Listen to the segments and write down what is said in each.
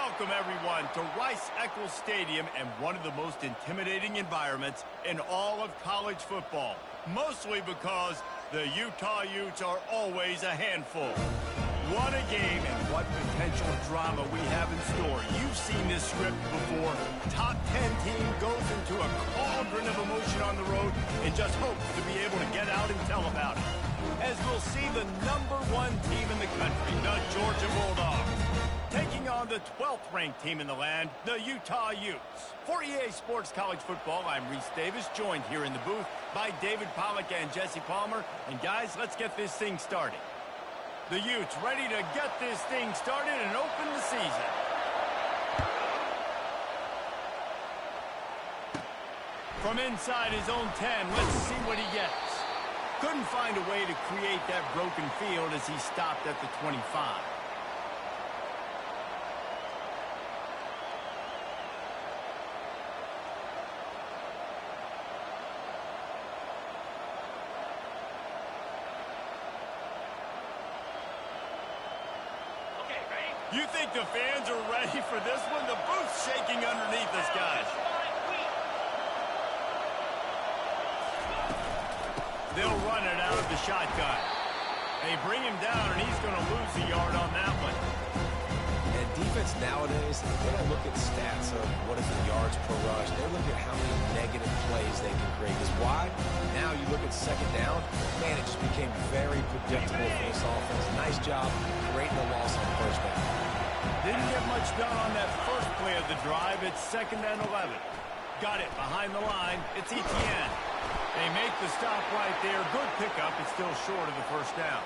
Welcome, everyone, to Rice-Eccles Stadium and one of the most intimidating environments in all of college football, mostly because the Utah Utes are always a handful. What a game and what potential drama we have in store. You've seen this script before. Top 10 team goes into a cauldron of emotion on the road and just hopes to be able to get out and tell about it. As we'll see the #1 team in the country, the Georgia Bulldogs, taking on the 12th-ranked team in the land, the Utah Utes. For EA Sports College Football, I'm Reese Davis, joined here in the booth by David Pollack and Jesse Palmer. And guys, let's get this thing started. The Utes ready to get this thing started and open the season. From inside his own 10, let's see what he gets. Couldn't find a way to create that broken field as he stopped at the 25. You think the fans are ready for this one? The booth's shaking underneath us, guys. They'll run it out of the shotgun. They bring him down, and he's going to lose a yard on that one. And defense nowadays, they don't look at stats of what is the yards per rush. They look at how many negative plays they can create. Because why? Now you look at second down, man, it just became very predictable for this offense. Nice job creating the loss on first down. Didn't get much done on that first play of the drive. It's 2nd and 11. Got it behind the line. It's Etienne. They make the stop right there. Good pickup. It's still short of the first down.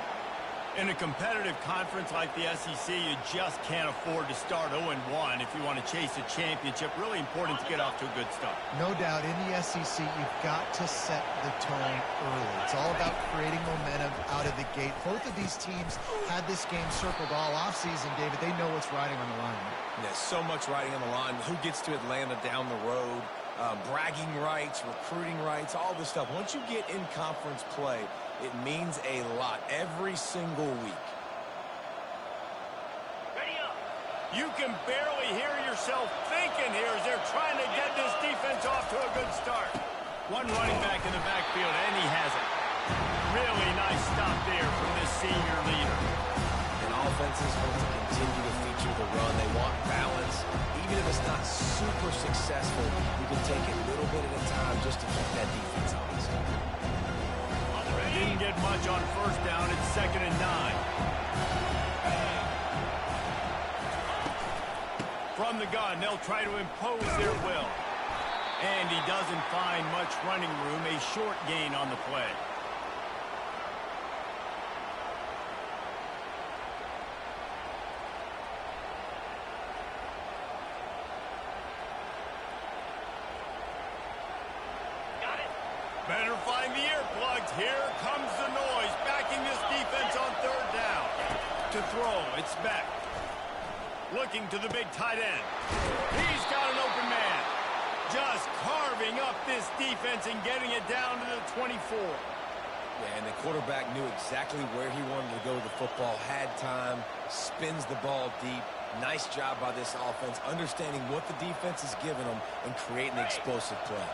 In a competitive conference like the SEC, you just can't afford to start 0-1 if you want to chase a championship. Really important to get off to a good start. No doubt, in the SEC, you've got to set the tone early. It's all about creating momentum out of the gate. Both of these teams had this game circled all offseason, David. They know what's riding on the line. There's so much riding on the line. Who gets to Atlanta down the road? Bragging rights, recruiting rights, all this stuff. Once you get in conference play, it means a lot every single week. Ready up. You can barely hear yourself thinking here as they're trying to get this defense off to a good start. One running back in the backfield, and he has it. Really nice stop there from this senior leader. And offenses want to continue to feature the run. They want balance. Even if it's not super successful, you can take it a little bit at a time just to keep that defense honest. Didn't get much on first down. It's 2nd and 9. From the gun, they'll try to impose their will. And he doesn't find much running room. A short gain on the play. Better find the earplugs. Here comes the noise, backing this defense on 3rd down. To throw, it's Beck. Looking to the big tight end. He's got an open man. Just carving up this defense and getting it down to the 24. Yeah, and the quarterback knew exactly where he wanted to go with the football, had time, spins the ball deep. Nice job by this offense, understanding what the defense is giving them and creating an explosive play.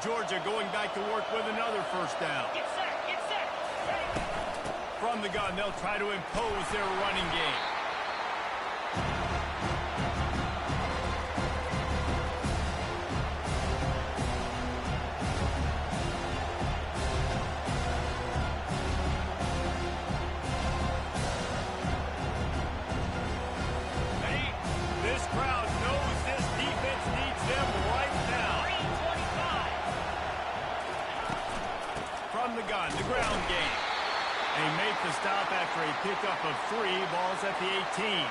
Georgia going back to work with another first down. Get set, get set. From the gun, they'll try to impose their running game. This crowd knows this defense needs them right now. From the gun, the ground game. They make the stop after a pickup of 3. Ball's at the 18.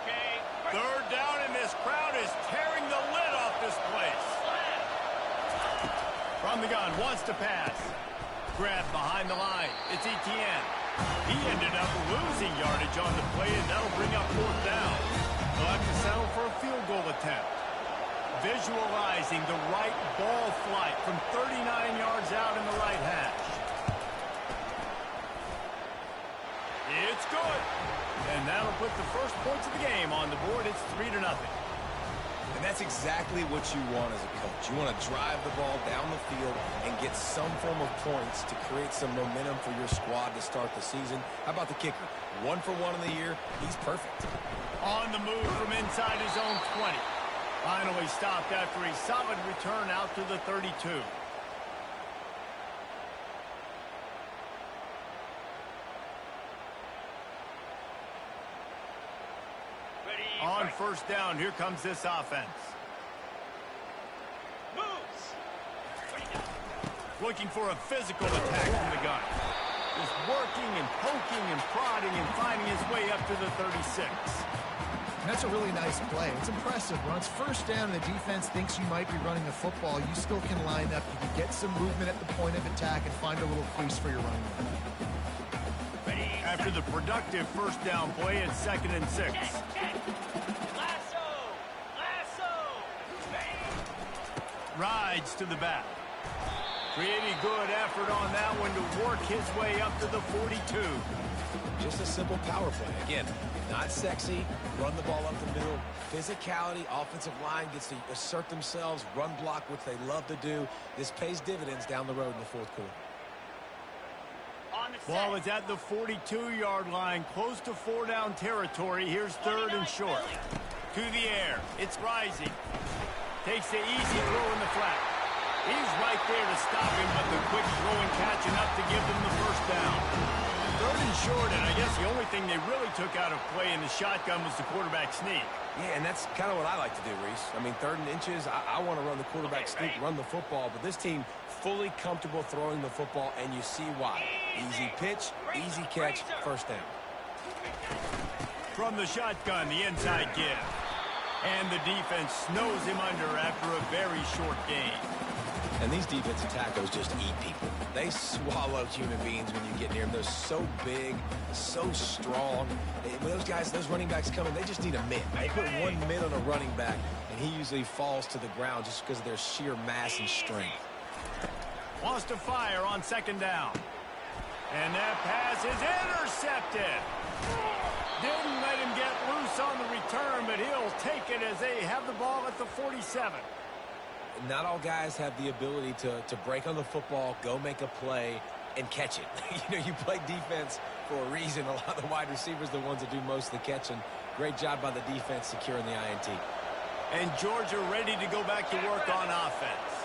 Okay. 3rd down, and this crowd is tearing the lid off this place. From the gun, wants to pass. Grab behind the line. It's Etienne. He ended up losing yardage on the play, and that'll bring up 4th down. They'll have to settle for a field goal attempt. Visualizing the right ball flight from 39 yards out in the right hash. It's good. And that'll put the first points of the game on the board. It's 3-0. And that's exactly what you want as a coach. You want to drive the ball down the field and get some form of points to create some momentum for your squad to start the season. How about the kicker? 1 for 1 in the year. He's perfect. On the move from inside his own 20. Finally stopped after a solid return out to the 32. On first down, here comes this offense. Moves. Looking for a physical attack from the gun. Just working and poking and prodding and finding his way up to the 36. And that's a really nice play. It's impressive. When it's first down and the defense thinks you might be running the football, you still can line up. You can get some movement at the point of attack and find a little crease for your running back. After the productive first down play, it's 2nd and 6. Lasso. Rides to the back. Pretty good effort on that one to work his way up to the 42. Just a simple power play. Again, not sexy, run the ball up the middle. Physicality, offensive line gets to assert themselves, run block, which they love to do. This pays dividends down the road in the fourth quarter. Ball is at the 42-yard line, close to 4-down territory. Here's 3rd and short. To the air. It's Rising. Takes the easy throw in the flat. He's right there to stop him, but the quick throw and catching up to give them the first down. 3rd and short, and I guess the only thing they really took out of play in the shotgun was the quarterback sneak. Yeah, and that's kind of what I like to do, Reese. I mean, 3rd and inches, I want to run the quarterback sneak, run the football, but this team fully comfortable throwing the football, and you see why. Easy pitch, easy catch, first down. From the shotgun, the inside give. And the defense snows him under after a very short gain. And these defensive tackles just eat people. They swallow human beings when you get near them. They're so big, so strong. When those guys, those running backs come in, they just need a mitt. They put 1 mitt on a running back, and he usually falls to the ground just because of their sheer mass and strength. Wants to fire on 2nd down. And that pass is intercepted. Didn't let him get loose on the return, but he'll take it as they have the ball at the 47. Not all guys have the ability to break on the football, go make a play, and catch it. You play defense for a reason. A lot of the wide receivers are the ones that do most of the catching. Great job by the defense securing the INT. And Georgia ready to go back to work on offense.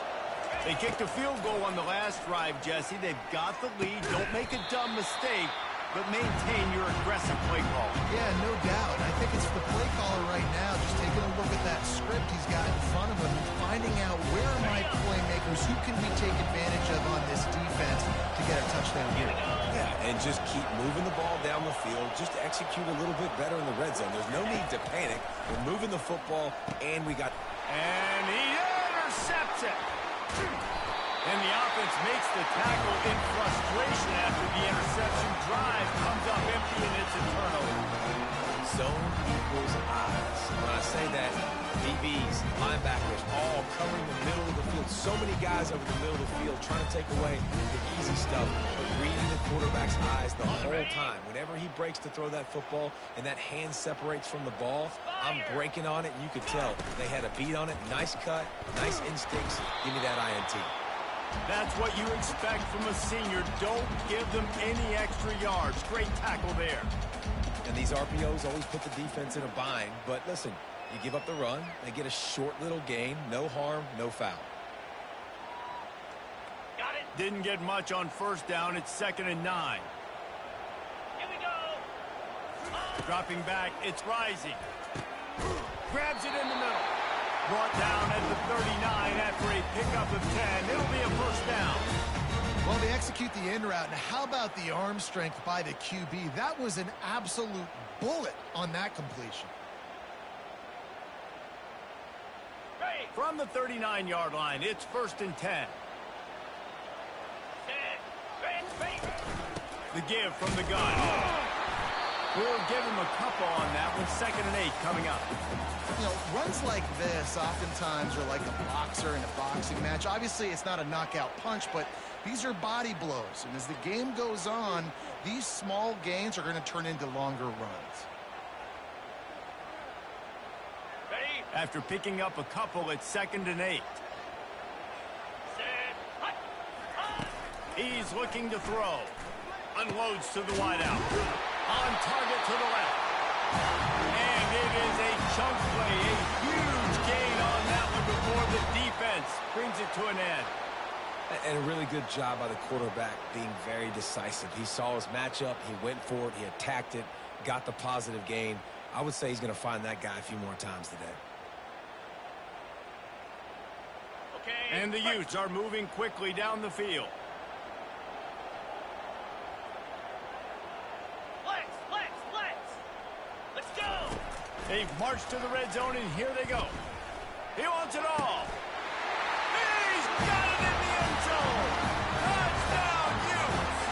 They kicked a field goal on the last drive, Jesse. They've got the lead. Don't make a dumb mistake, but maintain your aggressive play call. Yeah, no doubt. I think it's the play caller right now, just taking a look at that script he's got in front of him, finding out where are my playmakers, who can we take advantage of on this defense to get a touchdown here. Yeah, and just keep moving the ball down the field. Just execute a little bit better in the red zone. There's no need to panic. We're moving the football, and we got... And he intercepts it. And the offense makes the tackle in frustration after the interception. Drive comes up empty, and it's a turnover. Zone equals eyes. When I say that, DBs, linebackers, all covering the middle of the field. So many guys over the middle of the field trying to take away the easy stuff, but reading the quarterback's eyes the whole time. Whenever he breaks to throw that football and that hand separates from the ball, I'm breaking on it, and you could tell they had a beat on it. Nice cut, nice instincts. Give me that INT. That's what you expect from a senior. Don't give them any extra yards. Great tackle there. And these RPOs always put the defense in a bind. But listen, you give up the run, they get a short little gain. No harm, no foul. Got it. Didn't get much on first down. It's 2nd and 9. Here we go. Dropping back, it's Rising. Grabs it in the middle. Brought down at the 39 after a pickup of 10. It'll be a first down. Well, they execute the in route. And how about the arm strength by the QB? That was an absolute bullet on that completion. From the 39-yard line, it's 1st and 10. The give from the gun. We'll give him a couple on that one. 2nd and 8 coming up. You know, runs like this oftentimes are like a boxer in a boxing match. Obviously, it's not a knockout punch, but these are body blows. And as the game goes on, these small gains are going to turn into longer runs. Ready? After picking up a couple, it's 2nd and 8. Set. Hut. He's looking to throw. Unloads to the wideout. On target to the left. And it is a chunk play. A huge gain on that one before the defense brings it to an end. And a really good job by the quarterback being very decisive. He saw his matchup. He went for it. He attacked it. Got the positive gain. I would say he's going to find that guy a few more times today. Okay. And the Utes are moving quickly down the field. Let's go. They've marched to the red zone, and here they go. He wants it all. He's got it in the end zone. Touchdown, Utes.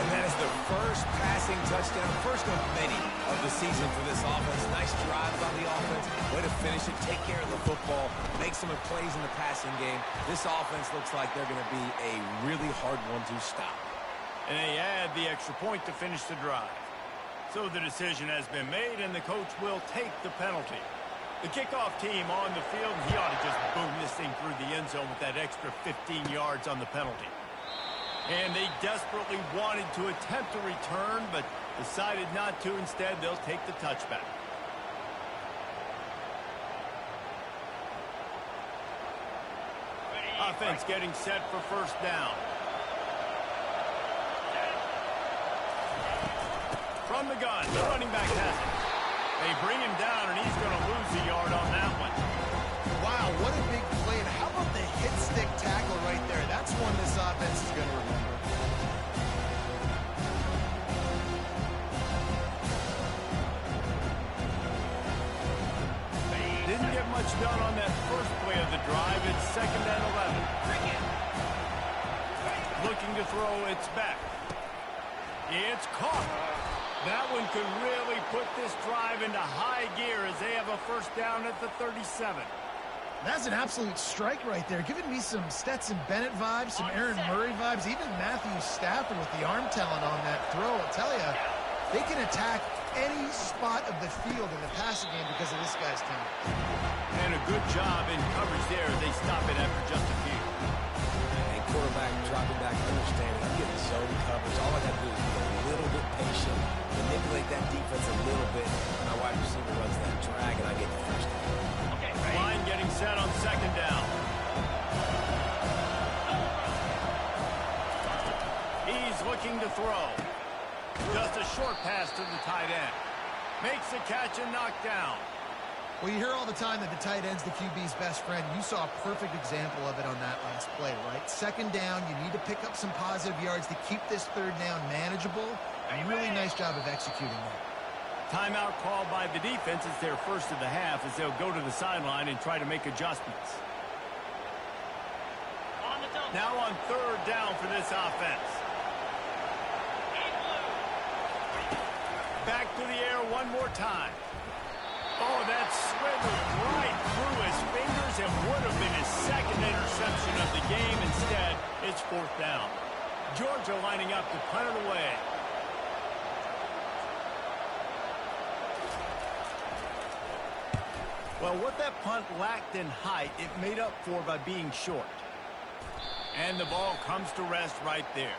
And that is the first passing touchdown, first of many of the season for this offense. Nice drive by the offense. Way to finish it, take care of the football, make some plays in the passing game. This offense looks like they're going to be a really hard one to stop. And they add the extra point to finish the drive. So the decision has been made, and the coach will take the penalty. The kickoff team on the field, he ought to just boom this thing through the end zone with that extra 15 yards on the penalty. And they desperately wanted to attempt a return, but decided not to. Instead, they'll take the touchback. Ready. Offense getting set for 1st down. From the gun, the running back has it. They bring him down, and he's going to lose a yard on that one. Wow, what a big play. And how about the hit stick tackle right there? That's one this offense is going to remember. Didn't get much done on that first play of the drive. It's 2nd and 11. Looking to throw, it's back. It's caught. That one could really put this drive into high gear as they have a 1st down at the 37. That's an absolute strike right there. Giving me some Stetson Bennett vibes, some Aaron Murray vibes, even Matthew Stafford with the arm talent on that throw. I'll tell you, they can attack any spot of the field in the passing game because of this guy's talent. And a good job in coverage there as they stop it after just a few. And quarterback dropping back, understanding, I'm getting zone coverage. All I got to do is be a little bit patient, manipulate that defense a little bit. My wide receiver runs that drag, and I get the 1st down. Okay, Line getting set on 2nd down. He's looking to throw. Just a short pass to the tight end. Makes the catch and knocked down. Well, you hear all the time that the tight end's the QB's best friend. You saw a perfect example of it on that last play, right? 2nd down, you need to pick up some positive yards to keep this 3rd down manageable. A really nice job of executing that. Timeout called by the defense. It's their 1st of the half as they'll go to the sideline and try to make adjustments. On the double. Now on 3rd down for this offense. Back to the air one more time. Oh, that slithered right through his fingers and would have been his 2nd interception of the game. Instead, it's 4th down. Georgia lining up to punt it away. Well, what that punt lacked in height, it made up for by being short. And the ball comes to rest right there.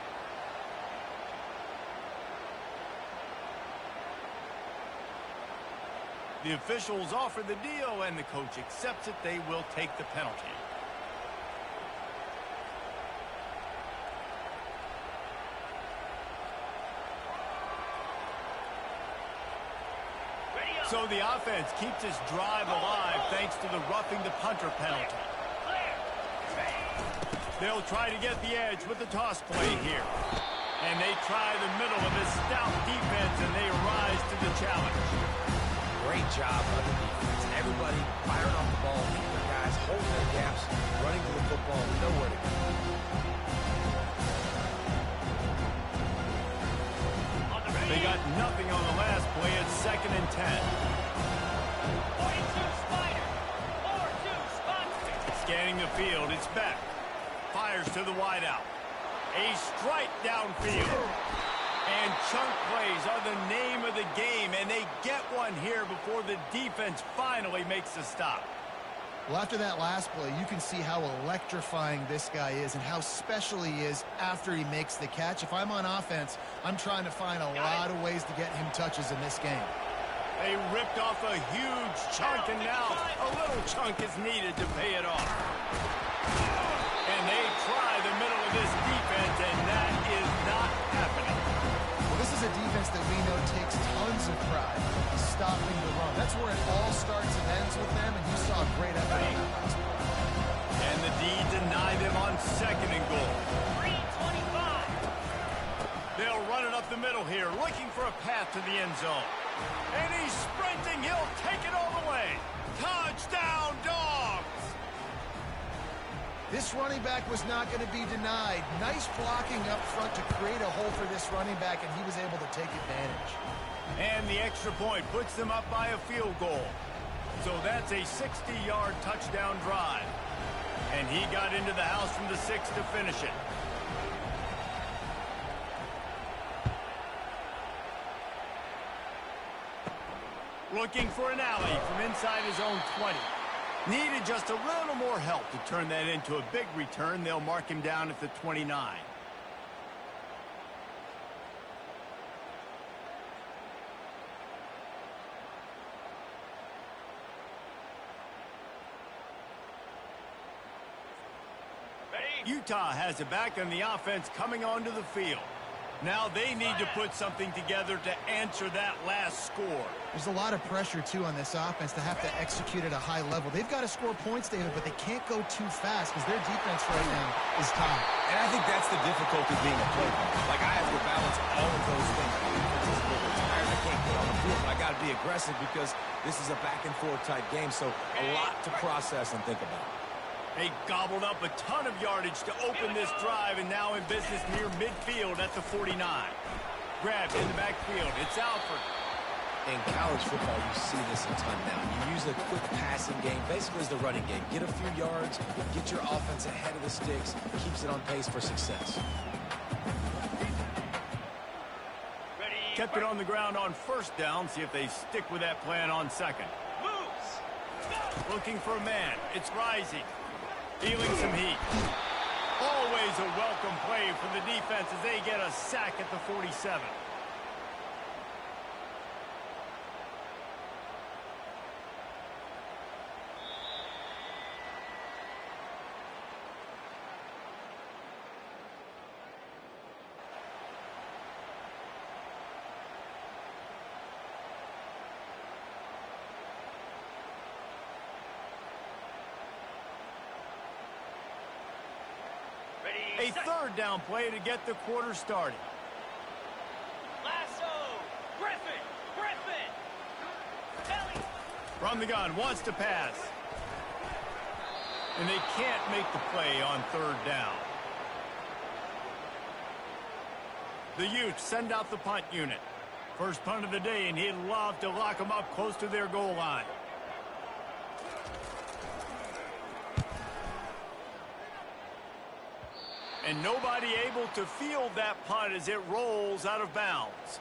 The officials offer the deal, and the coach accepts it. They will take the penalty. So the offense keeps its drive alive thanks to the roughing the punter penalty. They'll try to get the edge with the toss play here. And they try the middle of his stout defense, and they rise to the challenge. Great job by the defense. Everybody firing off the ball, keeping their guys, holding their gaps, running to the football, nowhere to go. They got nothing on the last play. It's 2nd and 10. 42 Spider. 4-2 spot. Scanning the field, it's Beck. Fires to the wideout. A strike downfield. And chunk plays are the name of the game, and they get one here before the defense finally makes the stop. Well, after that last play, you can see how electrifying this guy is and how special he is after he makes the catch. If I'm on offense, I'm trying to find a lot of ways to get him touches in this game. They ripped off a huge chunk, and now a little chunk is needed to pay it off. And they try the middle of this defense, and that is not happening. Well, this is a defense that we know takes tons of pride stopping the run. That's where it all starts and ends with them, and you saw a great effort on that last play. And the D deny them on 2nd and goal. 3:25. They'll run it up the middle here, looking for a path to the end zone. And he's sprinting. He'll take it all the way. Touchdown, Dogs! This running back was not going to be denied. Nice blocking up front to create a hole for this running back, and he was able to take advantage. And the extra point puts them up by a field goal. So that's a 60-yard touchdown drive. And he got into the house from the 6 to finish it. Looking for an alley from inside his own 20. Needed just a little more help to turn that into a big return. They'll mark him down at the 29. Utah has it back on the offense coming onto the field. Now they need to put something together to answer that last score. There's a lot of pressure, too, on this offense to have to execute at a high level. They've got to score points, David, but they can't go too fast because their defense right now is top. And I think that's the difficulty being a play caller. Like, I have to balance all of those things. My defense is a little bit tired. I can't get on the field, but I got to be aggressive because this is a back-and-forth type game, so a lot to process and think about. They gobbled up a ton of yardage to open this drive, and now in business near midfield at the 49. Grabbed in the backfield. It's Alford. In college football, you see this a ton now. You use a quick passing game, basically as the running game. Get a few yards, get your offense ahead of the sticks, keeps it on pace for success. Kept it on the ground on 1st down. See if they stick with that plan on 2nd. Moves. Looking for a man. It's Rising. Feeling some heat. Always a welcome play for the defense as they get a sack at the 47. A 3rd down play to get the quarter started. Lasso. Griffin. Belly. From the gun, wants to pass. And they can't make the play on 3rd down. The Utes send out the punt unit. First punt of the day, and he'd love to lock them up close to their goal line. And nobody able to field that punt as it rolls out of bounds.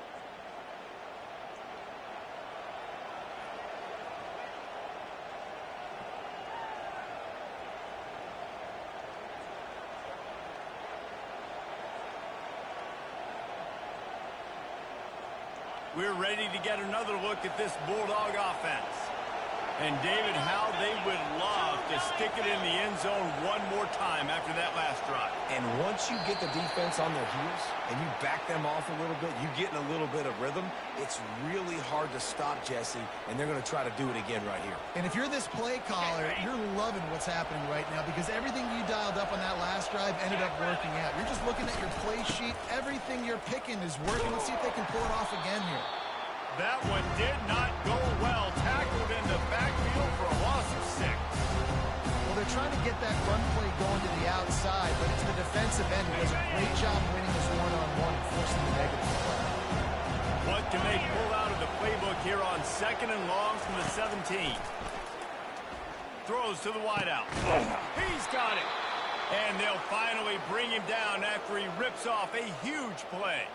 We're ready to get another look at this Bulldog offense. And, David, how they would love to stick it in the end zone one more time after that last drive. And once you get the defense on their heels and you back them off a little bit, you get in a little bit of rhythm, it's really hard to stop, Jesse, and they're going to try to do it again right here. And if you're this play caller, you're loving what's happening right now because everything you dialed up on that last drive ended up working out. You're just looking at your play sheet. Everything you're picking is working. Let's see if they can pull it off again here. That one did not go well. Tackled in the backfield for a loss of 6. Well, they're trying to get that run play going to the outside, but it's the defensive end who does a great job winning this one-on-one and forcing the negative play. What can they pull out of the playbook here on 2nd and long from the 17? Throws to the wideout. He's got it. And they'll finally bring him down after he rips off a huge play.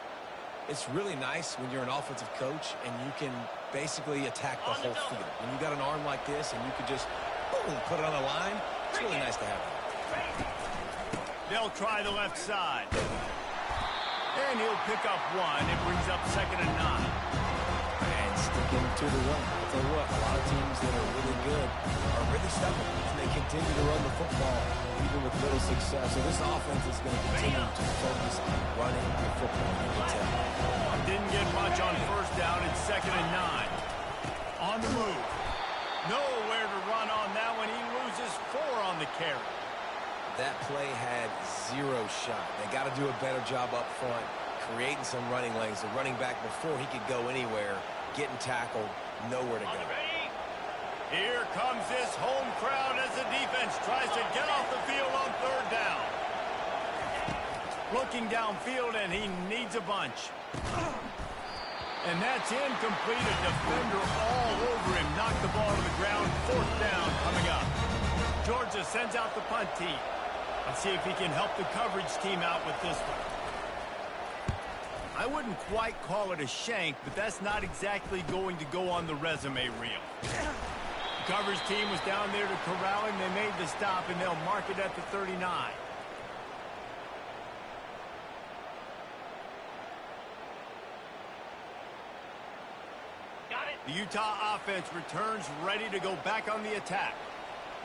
It's really nice when you're an offensive coach and you can basically attack the whole field. When you got an arm like this and you could just, boom, put it on the line, it's really nice to have that. They'll try the left side. And he'll pick up one. It brings up 2nd and 9. And sticking to the run. I'll tell you what, a lot of teams that are really good are really stubborn, and they continue to run the football even with little success. So this offense is going to continue to focus on running the football. You can tell. Didn't get much on 1st down. It's 2nd and 9. On the move. Nowhere to run on that one. He loses 4 on the carry. That play had 0 shot. They got to do a better job up front, creating some running lanes. The running back, before he could go anywhere, getting tackled, nowhere to go. Here comes this home crowd as the defense tries to get off the field on 3rd down. Looking downfield, and he needs a bunch. And that's incomplete. A defender all over him. Knocked the ball to the ground. 4th down coming up. Georgia sends out the punt team. Let's see if he can help the coverage team out with this one. I wouldn't quite call it a shank, but that's not exactly going to go on the resume reel. The coverage team was down there to corral him. They made the stop, and they'll mark it at the 39. Got it. The Utah offense returns ready to go back on the attack.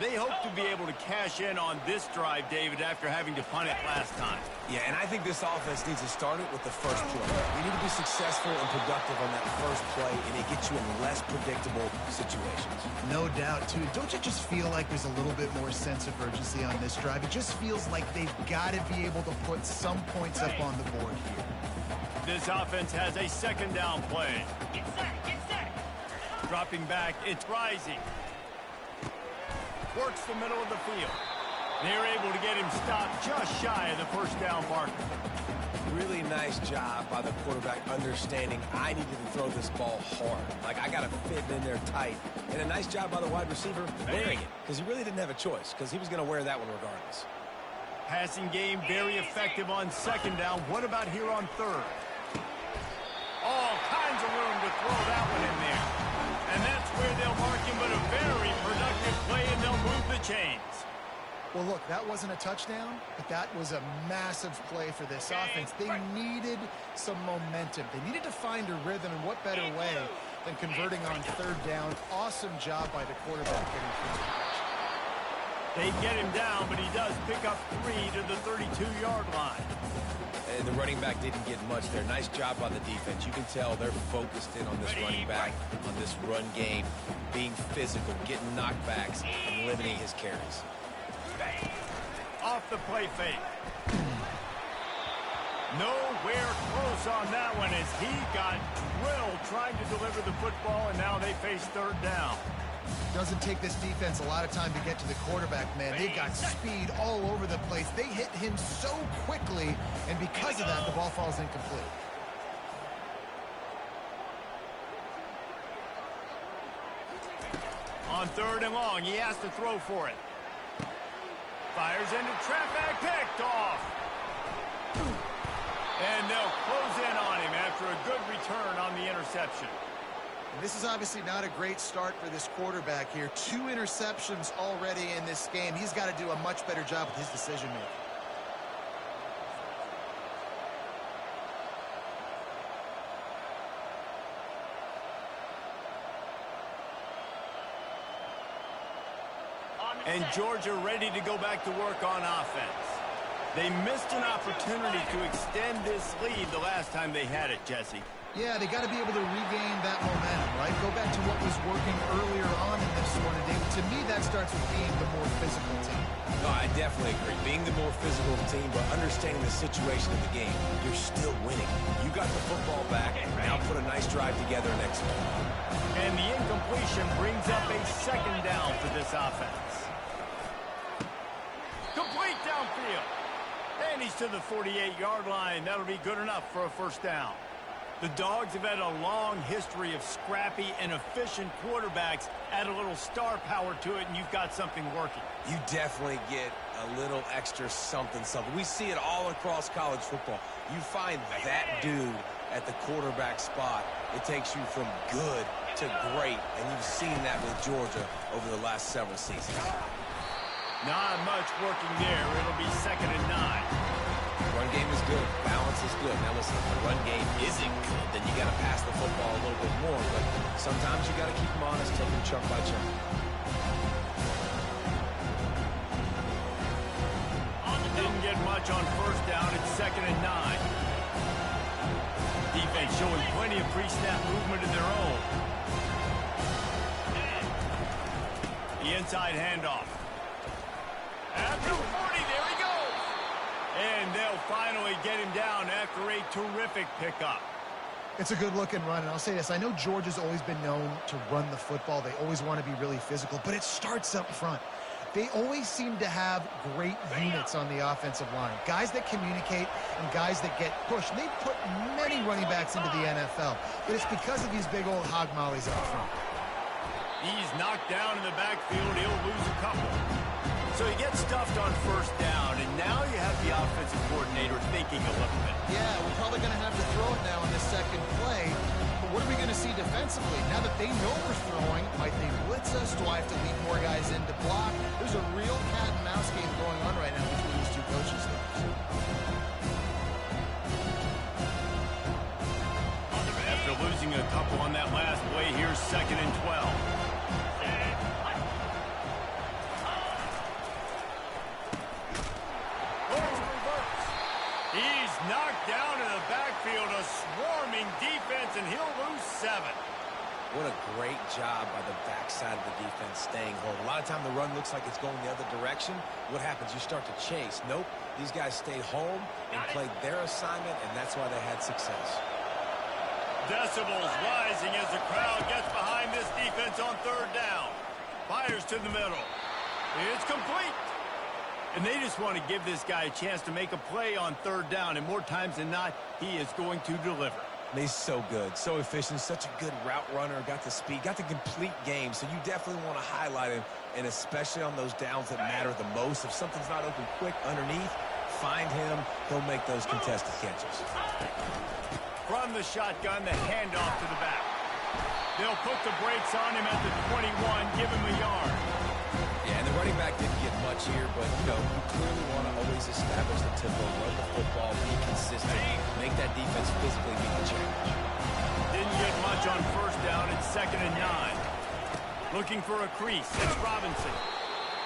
They hope to be able to cash in on this drive, David, after having to punt it last time. Yeah, and I think this offense needs to start it with the first play. You need to be successful and productive on that first play, and it gets you in less predictable situations. No doubt, too. Don't you just feel like there's a little bit more sense of urgency on this drive? It just feels like they've got to be able to put some points up on the board here. This offense has a 2nd down play. Get set. Get set. Dropping back, it's Rising. Works the middle of the field. They're able to get him stopped just shy of the 1st down marker. Really nice job by the quarterback understanding I needed to throw this ball hard. Like, I got to fit in there tight. And a nice job by the wide receiver wearing it, because he really didn't have a choice, because he was going to wear that one regardless. Passing game very effective on 2nd down. What about here on 3rd? All kinds of room to throw that one in there. And that's where they'll mark him, but a very productive play, and they'll move the chains. Well, look, that wasn't a touchdown, but that was a massive play for this offense. They needed some momentum. They needed to find a rhythm, and what better way than converting on 3rd down. Awesome job by the quarterback getting through the catch. They get him down, but he does pick up 3 to the 32-yard line. And the running back didn't get much there. Nice job by the defense. You can tell they're focused in on this running back, on this run game, being physical, getting knockbacks, and limiting his carries. Off the play fake. Nowhere close on that one as he got drilled trying to deliver the football, and now they face 3rd down. Doesn't take this defense a lot of time to get to the quarterback, man. They've got speed all over the place. They hit him so quickly, and because of that, the ball falls incomplete. On 3rd and long, he has to throw for it. Fires into traffic, picked off. And they'll close in on him after a good return on the interception. And this is obviously not a great start for this quarterback here. 2 interceptions already in this game. He's got to do a much better job with his decision-making. And Georgia ready to go back to work on offense. They missed an opportunity to extend this lead the last time they had it, Jesse. Yeah, they got to be able to regain that momentum, right? Go back to what was working earlier on in this one. And David, to me, that starts with being the more physical team. No, I definitely agree. Being the more physical team, but understanding the situation of the game, you're still winning. You got the football back. Now put a nice drive together and execute. And the incompletion brings up a 2nd down for this offense. Complete downfield. And he's to the 48-yard line. That'll be good enough for a 1st down. The Dogs have had a long history of scrappy and efficient quarterbacks. Add a little star power to it, and you've got something working. You definitely get a little extra something. We see it all across college football. You find that dude at the quarterback spot, it takes you from good to great, and you've seen that with Georgia over the last several seasons. Not much working there. It'll be 2nd and 9. Run game is good. Balance is good. Now listen, if the run game isn't good, then you got to pass the football a little bit more. But sometimes you got to keep them honest, take them chunk by chunk. Didn't get much on 1st down. It's 2nd and 9. Defense showing plenty of pre-snap movement of their own. The inside handoff. After 40, there he goes. And they'll finally get him down after a terrific pickup. It's a good-looking run, and I'll say this. I know Georgia's always been known to run the football. They always want to be really physical, but it starts up front. They always seem to have great units on the offensive line. Guys that communicate and guys that get pushed. They've put many running backs into the NFL, but it's because of these big old hog mollies up front. He's knocked down in the backfield. He'll lose a couple. So he gets stuffed on 1st down, and now you have the offensive coordinator thinking a little bit. Yeah, we're probably going to have to throw it now on the 2nd play. But what are we going to see defensively? Now that they know we're throwing, might they blitz us? Do I have to lead more guys in to block? There's a real cat and mouse game going on right now between these two coaching staffs. After losing a couple on that last play, here's 2nd and 12. He's knocked down in the backfield, a swarming defense, and he'll lose 7. What a great job by the backside of the defense staying home. A lot of time the run looks like it's going the other direction. What happens? You start to chase. Nope. These guys stayed home and played their assignment, and that's why they had success. Decibels rising as the crowd gets behind this defense on 3rd down. Fires to the middle. It's complete. And they just want to give this guy a chance to make a play on 3rd down, and more times than not, he is going to deliver. He's so good, so efficient, such a good route runner, got the speed, got the complete game, so you definitely want to highlight him, and especially on those downs that matter the most. If something's not open quick underneath, find him, he'll make those contested catches. From the shotgun, the handoff to the back. They'll put the brakes on him at the 21, give him a yard. Yeah, and the running back didn't get much here, but, you clearly want to always establish the tempo, run the football, be consistent, make that defense physically meet the challenge. Didn't get much on 1st down. It's 2nd and 9. Looking for a crease. It's Robinson.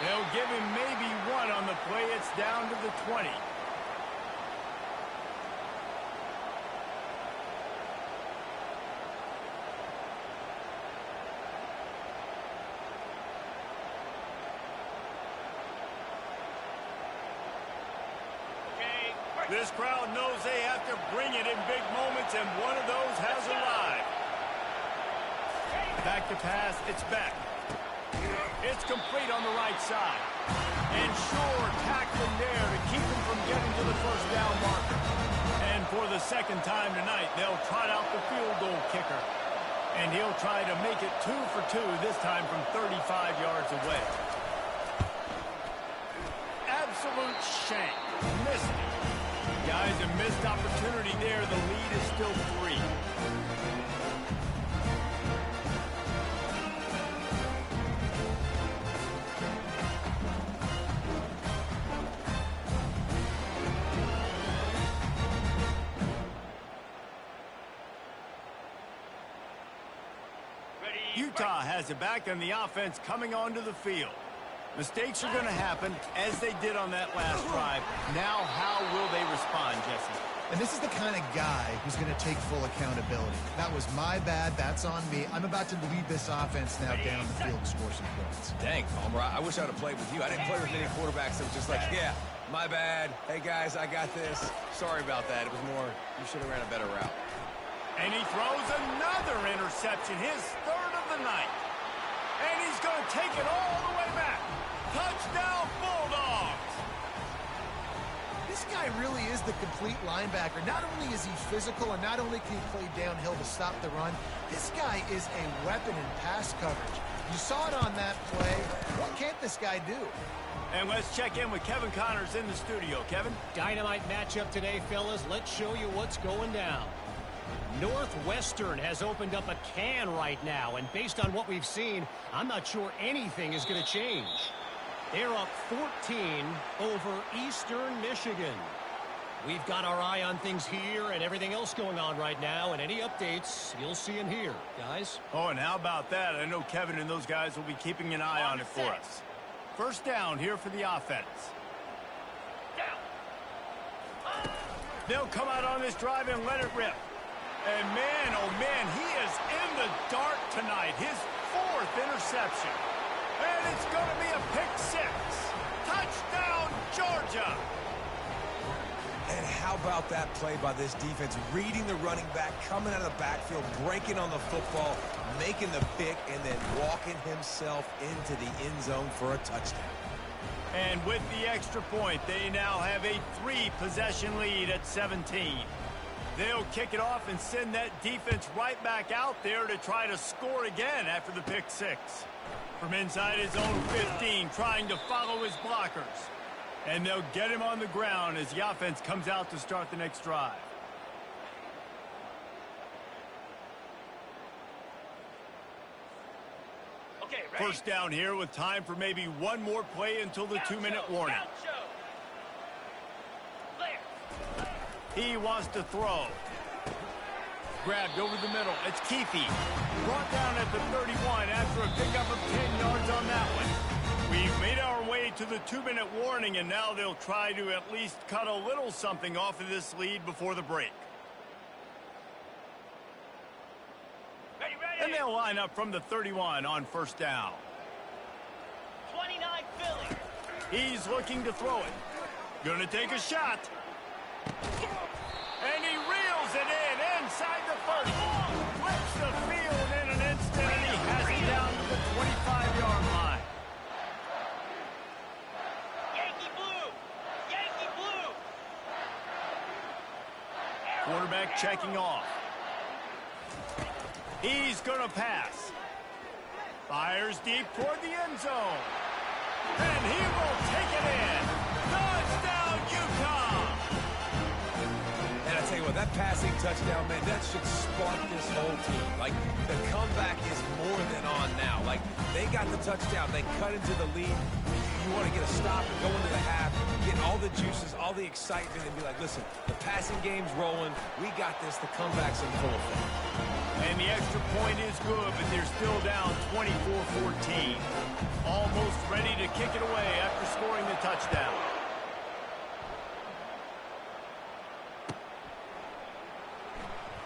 They'll give him maybe 1 on the play. It's down to the 20. This crowd knows they have to bring it in big moments, and one of those has arrived. Back to pass, it's back. It's complete on the right side. And Shore tackling there to keep him from getting to the 1st down marker. And for the 2nd time tonight, they'll trot out the field goal kicker. And he'll try to make it 2 for 2, this time from 35 yards away. Absolute shank. Missed it. Guys, a missed opportunity there. The lead is still 3. Utah has it back, and the offense coming onto the field. Mistakes are going to happen, as they did on that last drive. Now, how will they respond, Jesse? And this is the kind of guy who's going to take full accountability. That was my bad. That's on me. I'm about to lead this offense now down the field and score some points. Dang, Palmer, I wish I would have played with you. I didn't play with many quarterbacks that were just like, yeah, my bad. Hey, guys, I got this. Sorry about that. It was more, you should have ran a better route. And he throws another interception, his 3rd of the night. And he's going to take it all the way back. Touchdown, Bulldogs! This guy really is the complete linebacker. Not only is he physical and not only can he play downhill to stop the run, this guy is a weapon in pass coverage. You saw it on that play. What can't this guy do? And let's check in with Kevin Connors in the studio. Kevin? Dynamite matchup today, fellas. Let's show you what's going down. Northwestern has opened up a can right now, and based on what we've seen, I'm not sure anything is going to change. They're up 14 over Eastern Michigan. We've got our eye on things here and everything else going on right now, and any updates you'll see in here, guys. Oh, and how about that? I know Kevin and those guys will be keeping an eye on it for us. First down here for the offense. They'll come out on this drive and let it rip. And man, oh man, he is in the dark tonight. His 4th interception. And it's going to be a pick 6. Touchdown, Georgia. And how about that play by this defense? Reading the running back, coming out of the backfield, breaking on the football, making the pick, and then walking himself into the end zone for a touchdown. And with the extra point, they now have a 3-possession lead at 17. They'll kick it off and send that defense right back out there to try to score again after the pick 6. From inside his own 15, trying to follow his blockers. And they'll get him on the ground as the offense comes out to start the next drive. Okay, ready? First down here with time for maybe one more play until the 2-minute warning. He wants to throw. Grabbed over the middle. It's Keefe. Brought down at the 31 after a pickup of 10 yards on that one. We've made our way to the 2-minute warning, and now they'll try to at least cut a little something off of this lead before the break. Ready, ready. And they'll line up from the 31 on first down. 29 Philly. He's looking to throw it. Gonna take a shot. And he reels it in inside the 30. Flips the field in an instant, and he has it down to the 25-yard line. Yankee blue. Yankee blue. Quarterback checking off. He's gonna pass. Fires deep toward the end zone. And he will take it in. Touchdown, Utah! And I tell you what, that passing touchdown, man, that should spark this whole team. Like, the comeback is more than on now. Like, they got the touchdown. They cut into the lead. You want to get a stop and go into the half, get all the juices, all the excitement, and be like, listen, the passing game's rolling. We got this. The comeback's in full effect. And the extra point is good, but they're still down 24-14. Almost ready to kick it away after scoring the touchdown.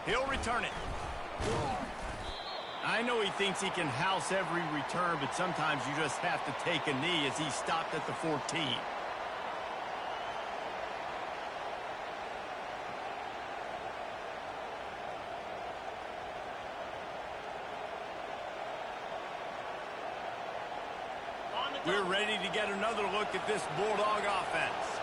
He'll return it. I know he thinks he can house every return, but sometimes you just have to take a knee as he stopped at the 14. We're ready to get another look at this Bulldog offense.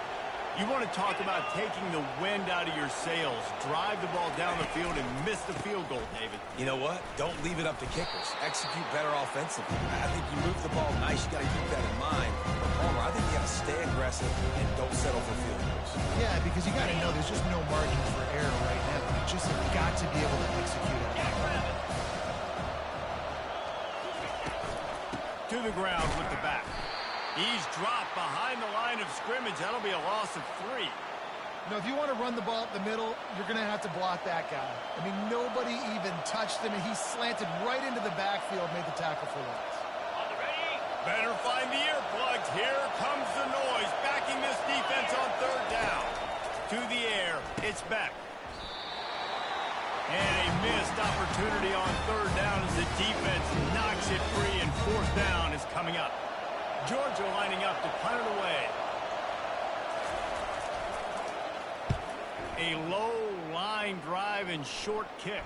You want to talk about taking the wind out of your sails. Drive the ball down the field and miss the field goal, David. You know what? Don't leave it up to kickers. Execute better offensively. I think you move the ball nice. You got to keep that in mind. But Palmer, I think you got to stay aggressive and don't settle for field goals. Yeah, because you got to know there's just no margin for error right now. You just have got to be able to execute it. To the ground with the back. He's dropped behind the line of scrimmage. That'll be a loss of 3. Now, if you want to run the ball up the middle, you're going to have to block that guy. I mean, nobody even touched him, and he slanted right into the backfield, made the tackle for loss. On the ready. Better find the earplugs. Here comes the noise, backing this defense on third down. To the air, it's Beck. And a missed opportunity on third down as the defense knocks it free, and fourth down is coming up. Georgia lining up to punt it away. A low line drive and short kick.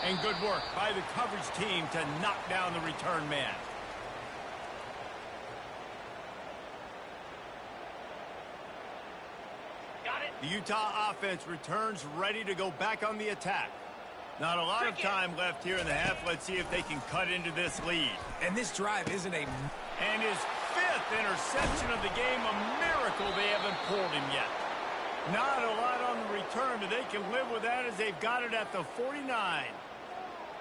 And good work by the coverage team to knock down the return man. The Utah offense returns ready to go back on the attack. Not a lot of time left here in the half. Let's see if they can cut into this lead. And this drive isn't a... And his 5th interception of the game, a miracle they haven't pulled him yet. Not a lot on the return, but they can live with that as they've got it at the 49.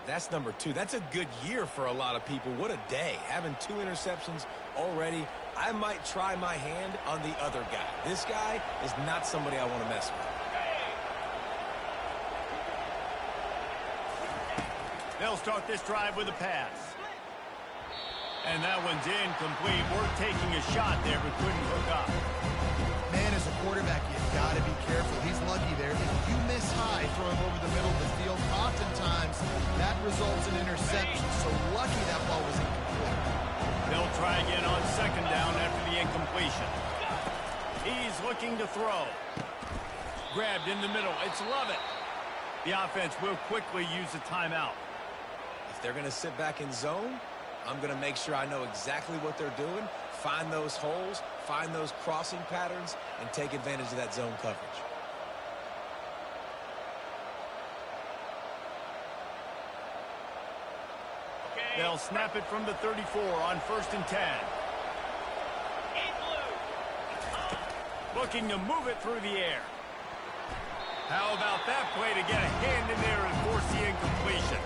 That's number 2. That's a good year for a lot of people. What a day. Having 2 interceptions already. I might try my hand on the other guy. This guy is not somebody I want to mess with. They'll start this drive with a pass. And that one's incomplete. We're taking a shot there, but couldn't hook up. Man, as a quarterback, you've got to be careful. He's lucky there. If you miss high throwing over the middle of the field, oftentimes that results in interception. So lucky that ball was incomplete. They'll try again on 2nd down after the incompletion. He's looking to throw. Grabbed in the middle. It's Lovett. The offense will quickly use a timeout. If they're going to sit back in zone, I'm going to make sure I know exactly what they're doing, find those holes, find those crossing patterns, and take advantage of that zone coverage. They'll snap it from the 34 on 1st and 10. Looking to move it through the air. How about that play to get a hand in there and force the incompletion?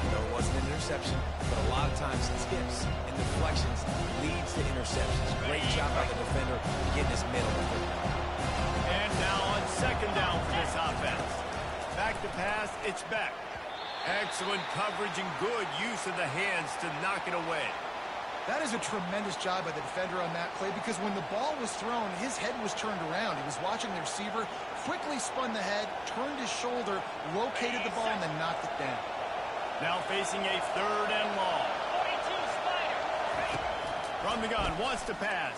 No, it wasn't an interception, but a lot of times tips and deflections leads to interceptions. Great job by the defender getting his middle. And now on 2nd down for this offense. Back to pass, it's Beck. Excellent coverage and good use of the hands to knock it away. That is a tremendous job by the defender on that play because when the ball was thrown, his head was turned around. He was watching the receiver, quickly spun the head, turned his shoulder, located the ball, and then knocked it down. Now facing a 3rd and long. 42 Spider. From the gun, wants to pass.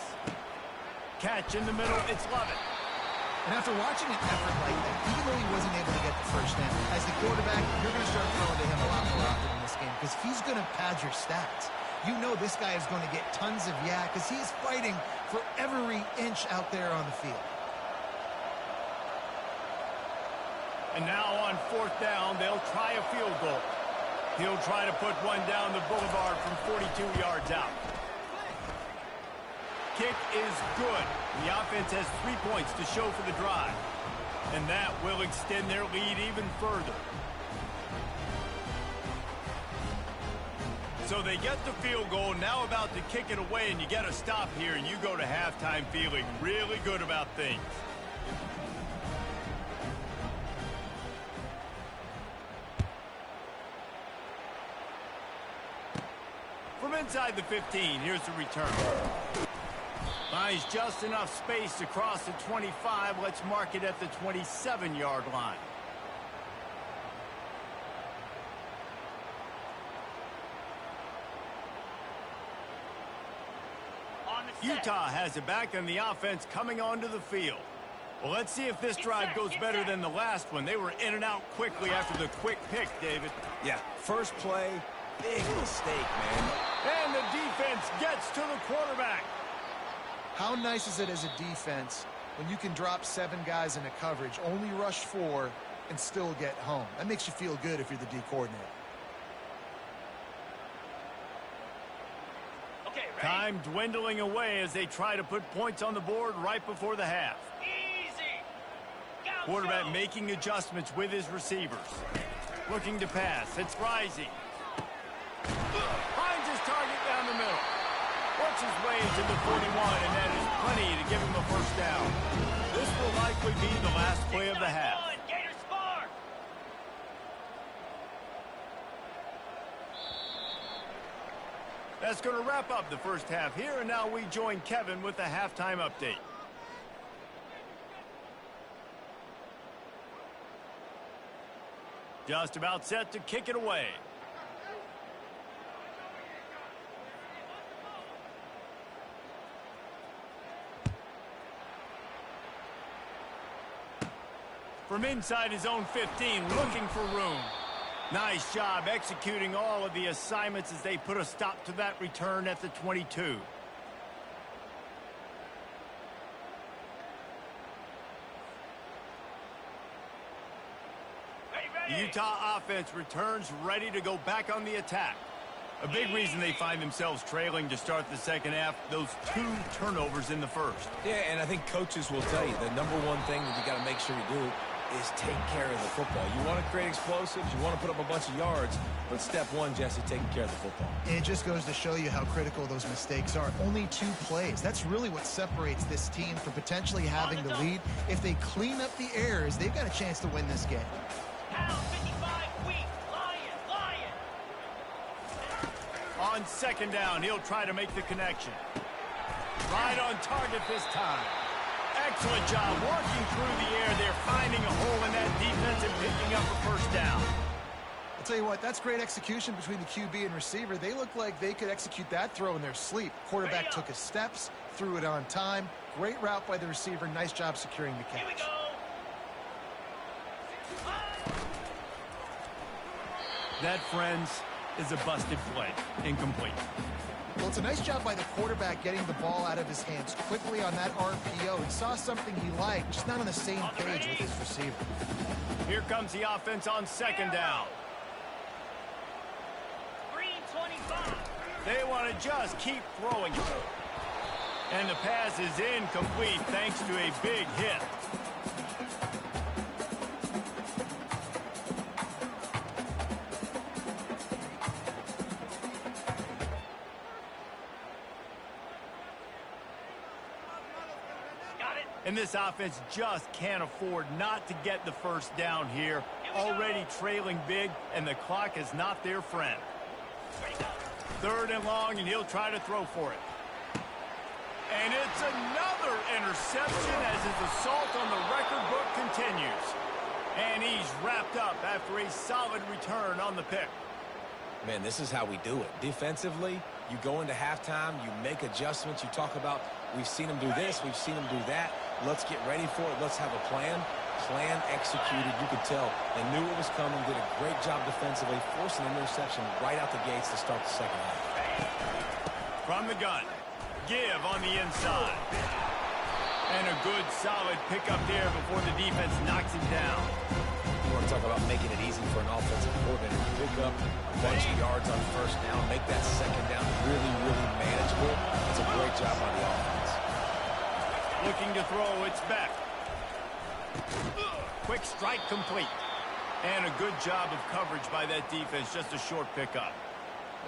Catch in the middle, it's Lovett. And after watching an effort like that, even though he wasn't able to get the 1st down, as the quarterback, you're going to start throwing to him a lot more often in this game because he's going to pad your stats. You know this guy is going to get tons of yak because he's fighting for every inch out there on the field. And now on 4th down, they'll try a field goal. He'll try to put one down the boulevard from 42 yards out. Kick is good. The offense has 3 points to show for the drive. And that will extend their lead even further. So they get the field goal, now about to kick it away, and you get a stop here, and you go to halftime feeling really good about things. From inside the 15, here's the return. Finds just enough space to cross the 25. Let's mark it at the 27-yard line. Utah has it back, and the offense coming onto the field. Well, let's see if this drive goes better than the last one. They were in and out quickly after the quick pick, David. Yeah, first play, big mistake, man. And the defense gets to the quarterback. How nice is it as a defense when you can drop 7 guys into coverage, only rush 4, and still get home? That makes you feel good if you're the D coordinator. Time dwindling away as they try to put points on the board right before the half. Quarterback making adjustments with his receivers. Looking to pass. It's Rising. Finds his target down the middle. Works his way to the 41, and that is plenty to give him a 1st down. This will likely be the last play of the half. That's going to wrap up the first half here, and now we join Kevin with the halftime update. Just about set to kick it away. From inside his own 15, looking for room. Nice job executing all of the assignments as they put a stop to that return at the 22. The Utah offense returns ready to go back on the attack. A big reason they find themselves trailing to start the second half, those 2 turnovers in the first. Yeah, and I think coaches will tell you the number one thing that you got to make sure you do is take care of the football. You want to create explosives, you want to put up a bunch of yards, but step one, Jesse, taking care of the football. It just goes to show you how critical those mistakes are. Only 2 plays. That's really what separates this team from potentially having the lead. If they clean up the errors, they've got a chance to win this game. Pound 55 weak. Lion. On second down, he'll try to make the connection. Right on target this time. Excellent job working through the air. They're finding a hole in that defense and picking up a first down. I'll tell you what, that's great execution between the QB and receiver. They look like they could execute that throw in their sleep. Quarterback took his steps, threw it on time. Great route by the receiver. Nice job securing the catch. Here we go. That, friends, is a busted play. Incomplete. Well, it's a nice job by the quarterback getting the ball out of his hands quickly on that RPO. He saw something he liked, just not on the same page with his receiver. Here comes the offense on second down. Green 25. They want to just keep throwing. And the pass is incomplete thanks to a big hit. And this offense just can't afford not to get the first down here. Already trailing big, and the clock is not their friend. Third and long, and he'll try to throw for it. And it's another interception as his assault on the record book continues. And he's wrapped up after a solid return on the pick. Man, this is how we do it. Defensively, you go into halftime, you make adjustments. You talk about, we've seen them do this, we've seen them do that. Let's get ready for it. Let's have a plan. Plan executed. You could tell they knew it was coming, did a great job defensively, forcing an interception right out the gates to start the second half. From the gun, give on the inside. And a good, solid pickup there before the defense knocks him down. You want to talk about making it easy for an offensive coordinator to pick up a bunch of yards on first down, make that second down really, really manageable. It's a great job by the offense. Looking to throw, it's back. Quick strike complete. And a good job of coverage by that defense, just a short pickup.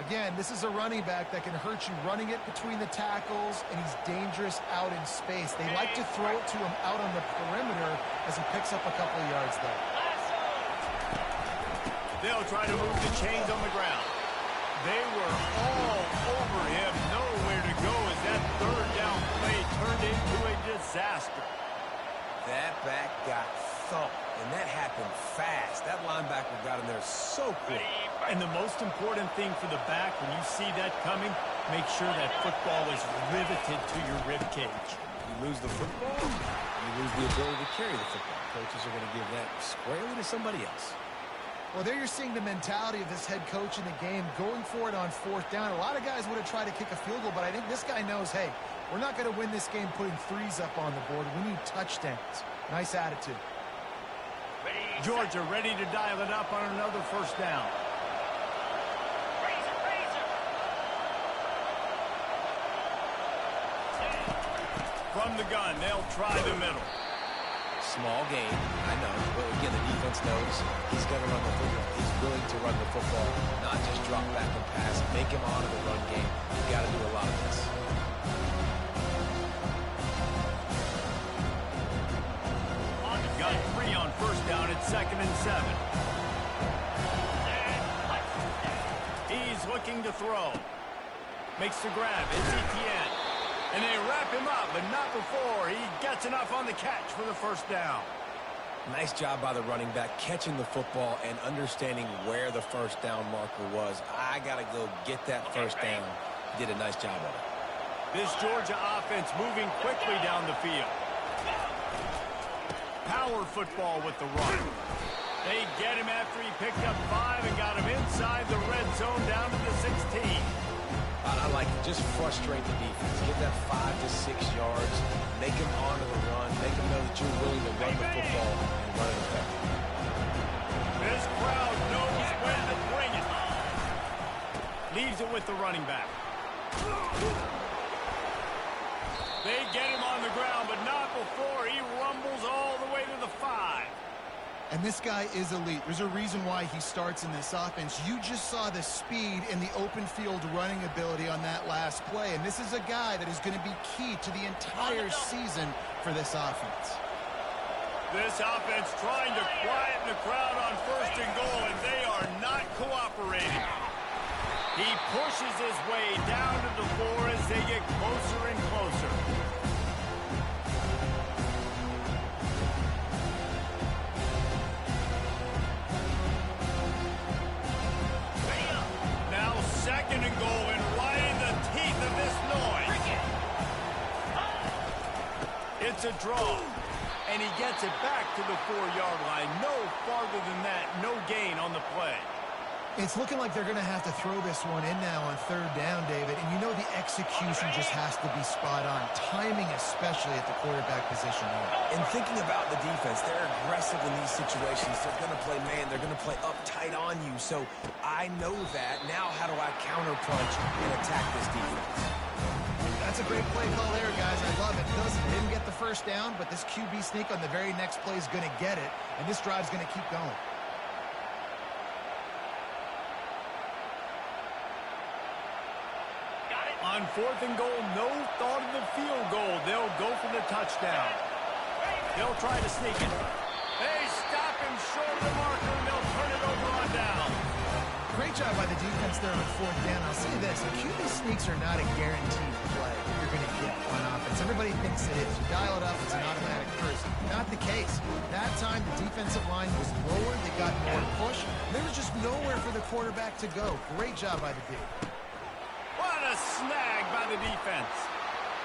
Again, this is a running back that can hurt you running it between the tackles, and he's dangerous out in space. They like to throw it to him out on the perimeter as he picks up a couple of yards there. They'll try to move the chains on the ground. They were all over him, nowhere to go as that third down play turned into a disaster. That back got thumped, and that happened fast. That linebacker got in there so quick. And the most important thing for the back, when you see that coming, make sure that football is riveted to your rib cage. You lose the football, you lose the ability to carry the football. Coaches are going to give that squarely to somebody else. Well, there you're seeing the mentality of this head coach in the game, going for it on fourth down. A lot of guys would have tried to kick a field goal, but I think this guy knows, hey, we're not going to win this game putting threes up on the board. We need touchdowns. Nice attitude. Georgia ready to dial it up on another first down. From the gun, they'll try the middle. Small game, I know, but again, the defense knows he's going to run the football. He's willing to run the football, not just drop back and pass, make him honor the run game. You've got to do a lot of this. On the gun, 3 on first down at 2nd and 7. He's looking to throw. Makes the grab. It's Etienne. And they wrap him up, but not before he gets enough on the catch for the first down. Nice job by the running back, catching the football and understanding where the first down marker was. I got to go get that first down. He did a nice job of it. This Georgia offense moving quickly down the field. Power football with the run. They get him after he picked up 5 and got him inside the red zone down to the 16. I like it. Just frustrate the defense. Get that 5 to 6 yards. Make them honor the run. Make them know that you're willing to run the football and run it effectively. This crowd knows when to bring it. Leaves it with the running back. They get him on the ground, but not before he rumbles all the way to the 5. And this guy is elite. There's a reason why he starts in this offense. You just saw the speed and the open field running ability on that last play. And this is a guy that is going to be key to the entire season for this offense. This offense trying to quieten the crowd on 1st and goal, and they are not cooperating. He pushes his way down to the 4 as they get closer and closer. Now 2nd and goal, and right in the teeth of this noise. It's a draw. And he gets it back to the 4-yard line. No farther than that. No gain on the play. It's looking like they're going to have to throw this one in now on 3rd down, David. And you know the execution just has to be spot on. Timing especially at the quarterback position here. And thinking about the defense, they're aggressive in these situations. They're going to play man. They're going to play uptight on you. So I know that. Now how do I counterpunch and attack this defense? That's a great play call there, guys. I love it. Didn't get the 1st down, but this QB sneak on the very next play is going to get it, and this drive's going to keep going. On 4th and goal, no thought of the field goal. They'll go for the touchdown. They'll try to sneak it. They stop him short of the marker, and they'll turn it over on down. Great job by the defense there on 4th down. I'll say this, QB sneaks are not a guaranteed play you're going to get on offense. Everybody thinks it is. You dial it up, it's an automatic first. Not the case. That time, the defensive line was lower. They got more push. There was just nowhere for the quarterback to go. Great job by the D. What a snag by the defense.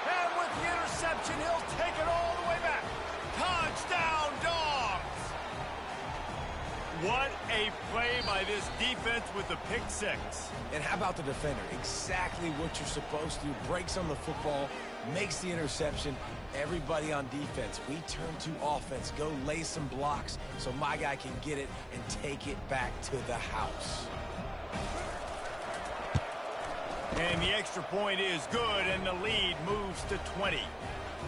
And with the interception, he'll take it all the way back. Touchdown, Dogs! What a play by this defense with the pick 6. And how about the defender? Exactly what you're supposed to do. Breaks on the football, makes the interception. Everybody on defense, we turn to offense. Go lay some blocks so my guy can get it and take it back to the house. And the extra point is good, and the lead moves to 20.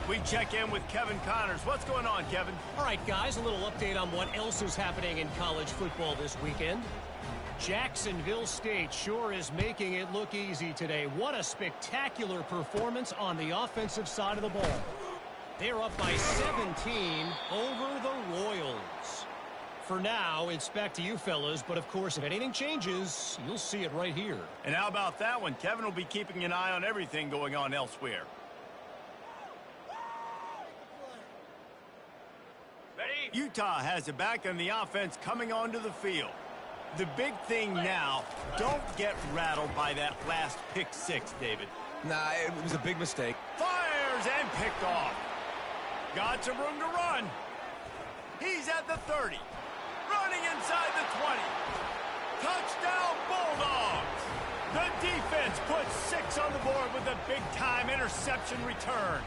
We check in with Kevin Connors. What's going on, Kevin? All right, guys, a little update on what else is happening in college football this weekend. Jacksonville State sure is making it look easy today. What a spectacular performance on the offensive side of the ball. They're up by 17 over the Royals. For now, it's back to you fellas, but of course, if anything changes, you'll see it right here. And how about that one? Kevin will be keeping an eye on everything going on elsewhere. Utah has it back on the offense coming onto the field. The big thing now, don't get rattled by that last pick 6, David. Nah, it was a big mistake. Fires and picked off. Got some room to run. He's at the 30. Running inside the 20. Touchdown, Bulldogs. The defense puts 6 on the board with a big-time interception return.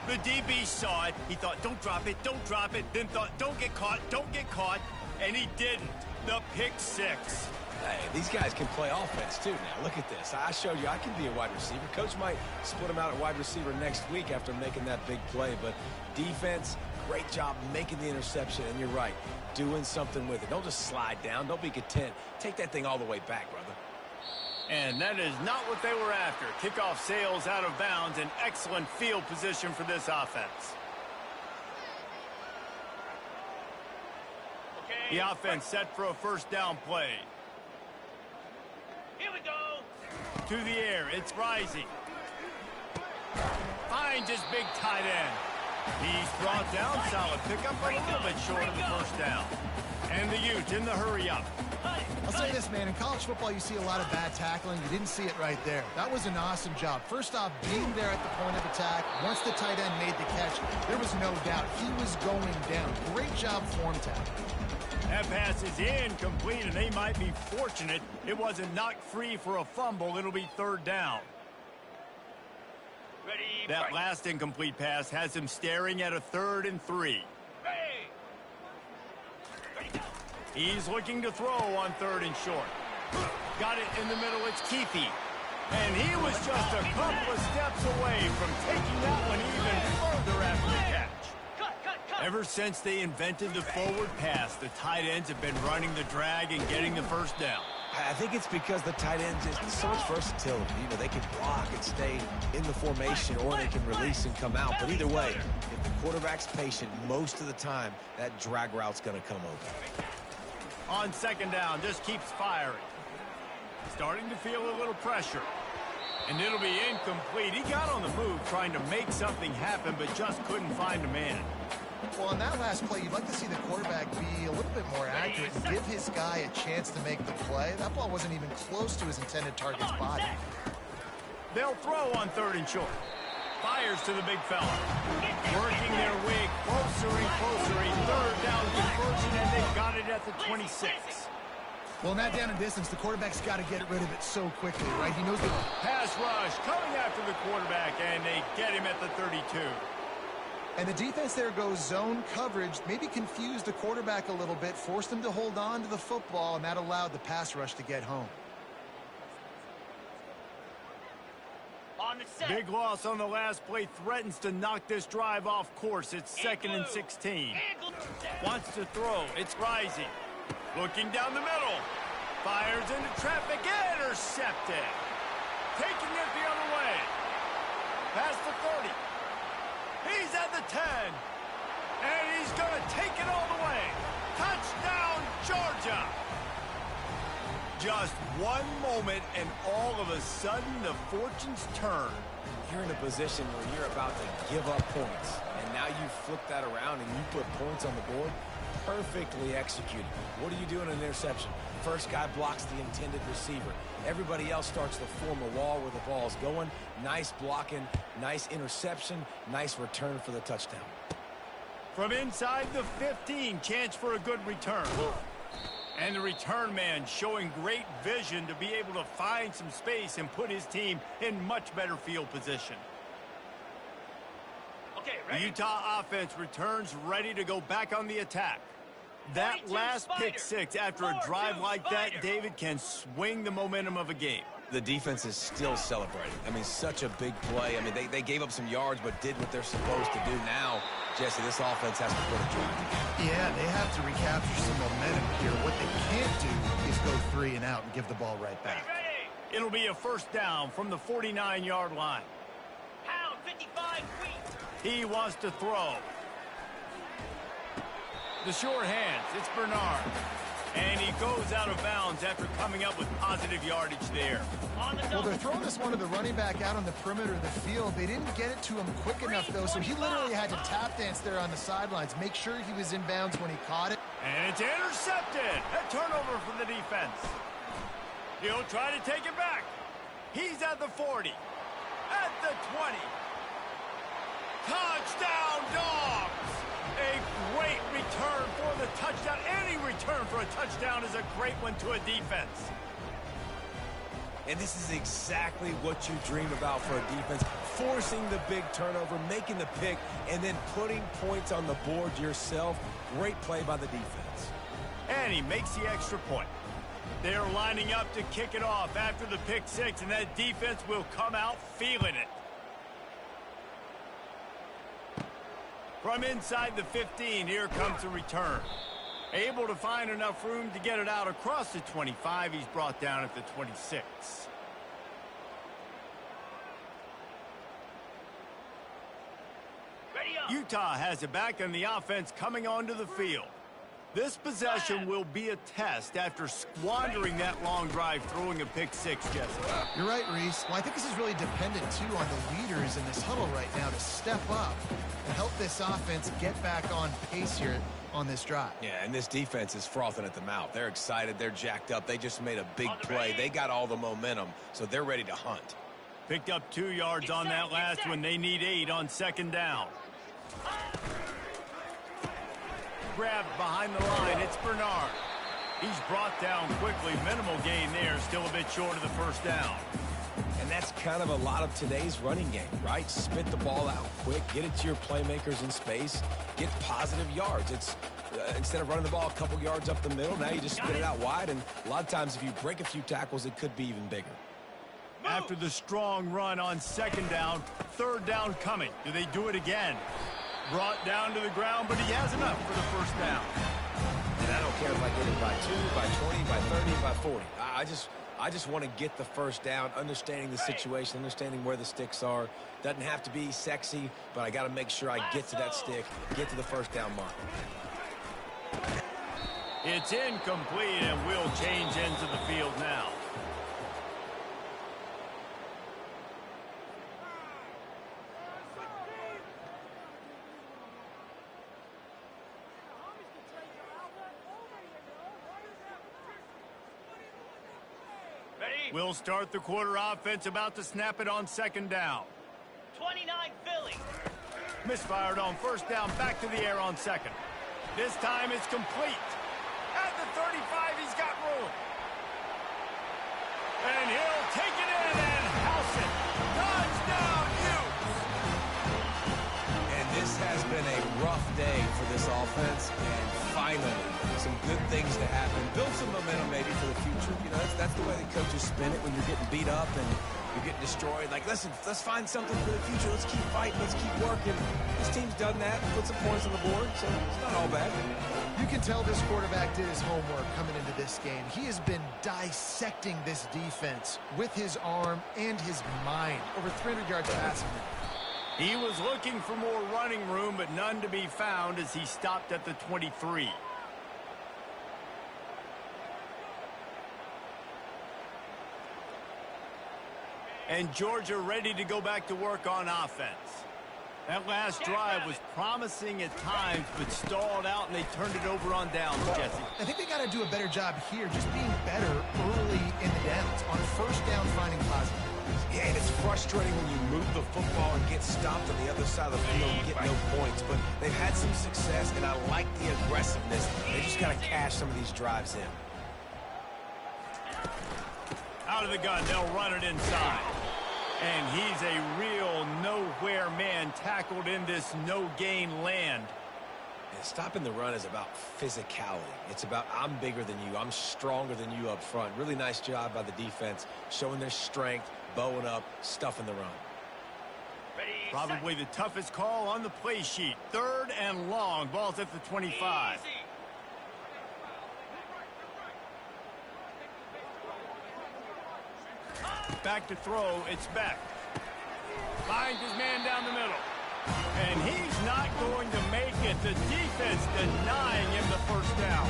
The DB saw it. He thought, don't drop it, don't drop it. Then thought, don't get caught, and he didn't. The pick 6. Hey, these guys can play offense, too. Now, look at this. I showed you I can be a wide receiver. Coach might split him out at wide receiver next week after making that big play. But defense, great job making the interception. And you're right, doing something with it. Don't just slide down. Don't be content. Take that thing all the way back, brother. And that is not what they were after. Kickoff sails out of bounds. An excellent field position for this offense. The offense set for a first down play. Here we go. To the air, it's rising. Finds his big tight end. He's brought down, solid pickup, but a little bit short of the first down. And the Utes in the hurry up. I'll say this, man. In college football, you see a lot of bad tackling. You didn't see it right there. That was an awesome job. First off, being there at the point of attack. Once the tight end made the catch, there was no doubt he was going down. Great job form tackling. That pass is incomplete, and they might be fortunate it wasn't knocked free for a fumble. It'll be third down. Ready, That break. last incomplete pass has him staring at a 3rd and 3. Ready. Ready, go. He's looking to throw on 3rd and short. Got it in the middle. It's Keithy. And he was just a couple of steps away from taking that one even further after the catch. Ever since they invented the forward pass, the tight ends have been running the drag and getting the first down. I think it's because the tight ends is so much versatility. You know, they can block and stay in the formation, or they can release and come out. But either way, if the quarterback's patient, most of the time, that drag route's going to come open. On 2nd down, just keeps firing. Starting to feel a little pressure. And it'll be incomplete. He got on the move trying to make something happen, but just couldn't find a man. Well, on that last play, you'd like to see the quarterback be a little bit more accurate and give his guy a chance to make the play. That ball wasn't even close to his intended target's body. They'll throw on 3rd and short. Fires to the big fella. Working their way closer and closer. A 3rd down conversion, and they've got it at the 26. Well, in that down and distance, the quarterback's got to get rid of it so quickly, right? He knows the pass rush coming after the quarterback, and they get him at the 32. And the defense there goes zone coverage, maybe confused the quarterback a little bit, forced him to hold on to the football, and that allowed the pass rush to get home. On the set. Big loss on the last play, threatens to knock this drive off course. It's 2nd and 16. Wants to throw. It's Rising. Looking down the middle. Fires into traffic. Intercepted. Taking it the other way. Past the 30. He's at the 10. And he's going to take it all the way. Touchdown, Georgia. Just one moment, and all of a sudden, the fortunes turn. You're in a position where you're about to give up points. And now you flip that around and you put points on the board. Perfectly executed. What do you do in an interception? First guy blocks the intended receiver. Everybody else starts to form a wall where the ball's going. Nice blocking, nice interception, nice return for the touchdown. From inside the 15, chance for a good return. And the return man showing great vision to be able to find some space and put his team in much better field position. Okay, The ready? Utah offense returns ready to go back on the attack. That 42 last pick Spider. six after a 42 drive like that, Spider. David, can swing the momentum of a game. The defense is still celebrating. I mean, such a big play. I mean, they gave up some yards but did what they're supposed to do. Now, Jesse, this offense has to put a drive together. Yeah, they have to recapture some momentum here. What they can't do is go 3 and out and give the ball right back. Ready? It'll be a first down from the 49-yard line. Pound 55 feet. He wants to throw. The sure hands, it's Bernard. And he goes out of bounds after coming up with positive yardage there. On the Well, double. they're throwing this one to the running back out on the perimeter of the field. They didn't get it to him quick enough, though, so he literally had to tap dance there on the sidelines, make sure he was in bounds when he caught it. And it's intercepted. A turnover for the defense. He'll try to take it back. He's at the 40. At the 20. Touchdown, Dogs! A great return for the touchdown. Any return for a touchdown is a great one to a defense. And this is exactly what you dream about for a defense. Forcing the big turnover, making the pick, and then putting points on the board yourself. Great play by the defense. And he makes the extra point. They're lining up to kick it off after the pick six, and that defense will come out feeling it. From inside the 15, here comes the return. Able to find enough room to get it out across the 25. He's brought down at the 26. Ready up. Utah has it back, and the offense coming onto the field. This possession will be a test after squandering that long drive, throwing a pick six, Jesse. You're right, Reese. Well, I think this is really dependent, too, on the leaders in this huddle right now to step up and help this offense get back on pace here on this drive. Yeah, and this defense is frothing at the mouth. They're excited. They're jacked up. They just made a big play. They got all the momentum, so they're ready to hunt. Picked up 2 yards on that last one. They need 8 on second down. Grabbed behind the line. It's Bernard. He's brought down quickly. Minimal gain there. Still a bit short of the first down. And that's kind of a lot of today's running game, right? Spit the ball out quick, get it to your playmakers in space, get positive yards. It's Instead of running the ball a couple yards up the middle, now you just spit it out wide, and a lot of times if you break a few tackles, it could be even bigger. After the strong run on second down, third down coming. Do they do it again? Brought down to the ground, but he has enough for the first down. And I don't care if I get it by 2, by 20, by 30, by 40. I just want to get the first down, understanding the situation, understanding where the sticks are. Doesn't have to be sexy, but I got to make sure I get to that stick, get to the first down mark. It's incomplete, and we'll change into the field now. We'll start the quarter offense, about to snap it on second down. 29 Philly. Misfired on first down, back to the air on second. This time it's complete. At the 35, he's got room. And he'll take it in and house it. Touchdown, Utes! And this has been a rough day for this offense, and finally, some good things to happen. Build some momentum maybe for the future. You know, that's the way the coaches spin it when you're getting beat up and you're getting destroyed. Like, listen, let's find something for the future. Let's keep fighting. Let's keep working. This team's done that, put some points on the board, so it's not all bad. You can tell this quarterback did his homework coming into this game. He has been dissecting this defense with his arm and his mind. Over 300 yards passing. He was looking for more running room, but none to be found as he stopped at the 23. And Georgia ready to go back to work on offense. That last drive was promising at times, but stalled out, and they turned it over on downs, Jesse. I think they got to do a better job here, just being better early in the downs. On first down, finding positive plays. Yeah, and it's frustrating when you move the football and get stopped on the other side of the field and get no points. But they've had some success, and I like the aggressiveness. They just got to cash some of these drives in. Out of the gun, they'll run it inside. And he's a real nowhere man, tackled in this no-gain land. And stopping the run is about physicality. It's about I'm bigger than you. I'm stronger than you up front. Really nice job by the defense, showing their strength, bowing up, stuffing the run. Ready, Probably the toughest call on the play sheet. Third and long. Ball's at the 25. Easy. Back to throw, it's Beck. Finds his man down the middle. And he's not going to make it. The defense denying him the first down.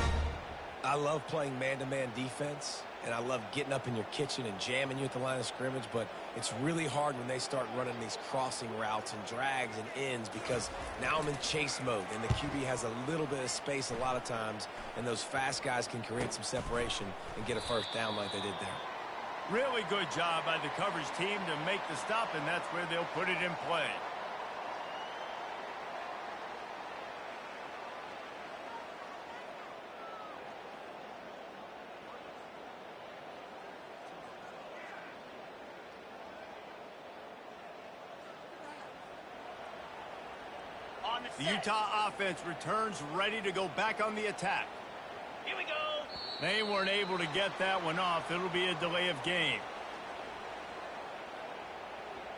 I love playing man-to-man defense, and I love getting up in your kitchen and jamming you at the line of scrimmage, but it's really hard when they start running these crossing routes and drags and ends, because now I'm in chase mode, and the QB has a little bit of space a lot of times, and those fast guys can create some separation and get a first down like they did there. Really good job by the coverage team to make the stop, and that's where they'll put it in play. The Utah offense returns ready to go back on the attack. Here we go. They weren't able to get that one off. It'll be a delay of game.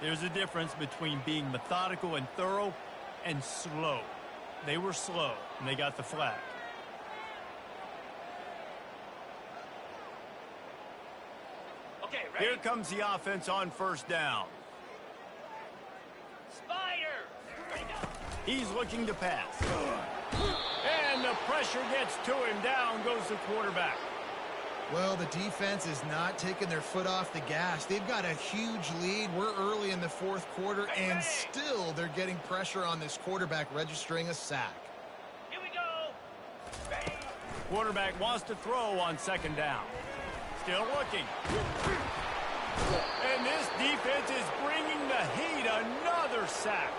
There's a difference between being methodical and thorough and slow. They were slow, and they got the flag. Okay, ready? Here comes the offense on first down. Spider. Ready, go. He's looking to pass. And the pressure gets to him. Down goes the quarterback. Well, the defense is not taking their foot off the gas. They've got a huge lead. We're early in the fourth quarter, and still they're getting pressure on this quarterback, registering a sack. Here we go. Ready. Quarterback wants to throw on second down. Still looking. And this defense is bringing the heat. Another sack.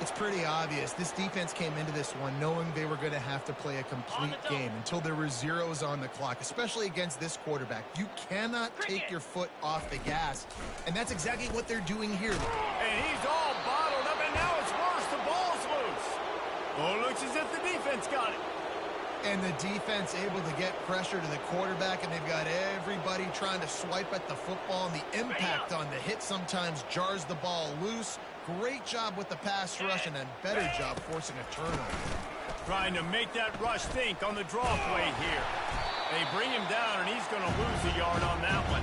It's pretty obvious. This defense came into this one knowing they were going to have to play a complete game until there were zeros on the clock, especially against this quarterback. You cannot take your foot off the gas, and that's exactly what they're doing here. And he's all bottled up, and now it's worse. The ball's loose. Oh, it looks as if the defense got it. And the defense able to get pressure to the quarterback, and they've got everybody trying to swipe at the football, and the impact on the hit sometimes jars the ball loose. Great job with the pass rush, and a better job forcing a turnover. Trying to make that rush think on the draw play here. They bring him down, and he's going to lose a yard on that one.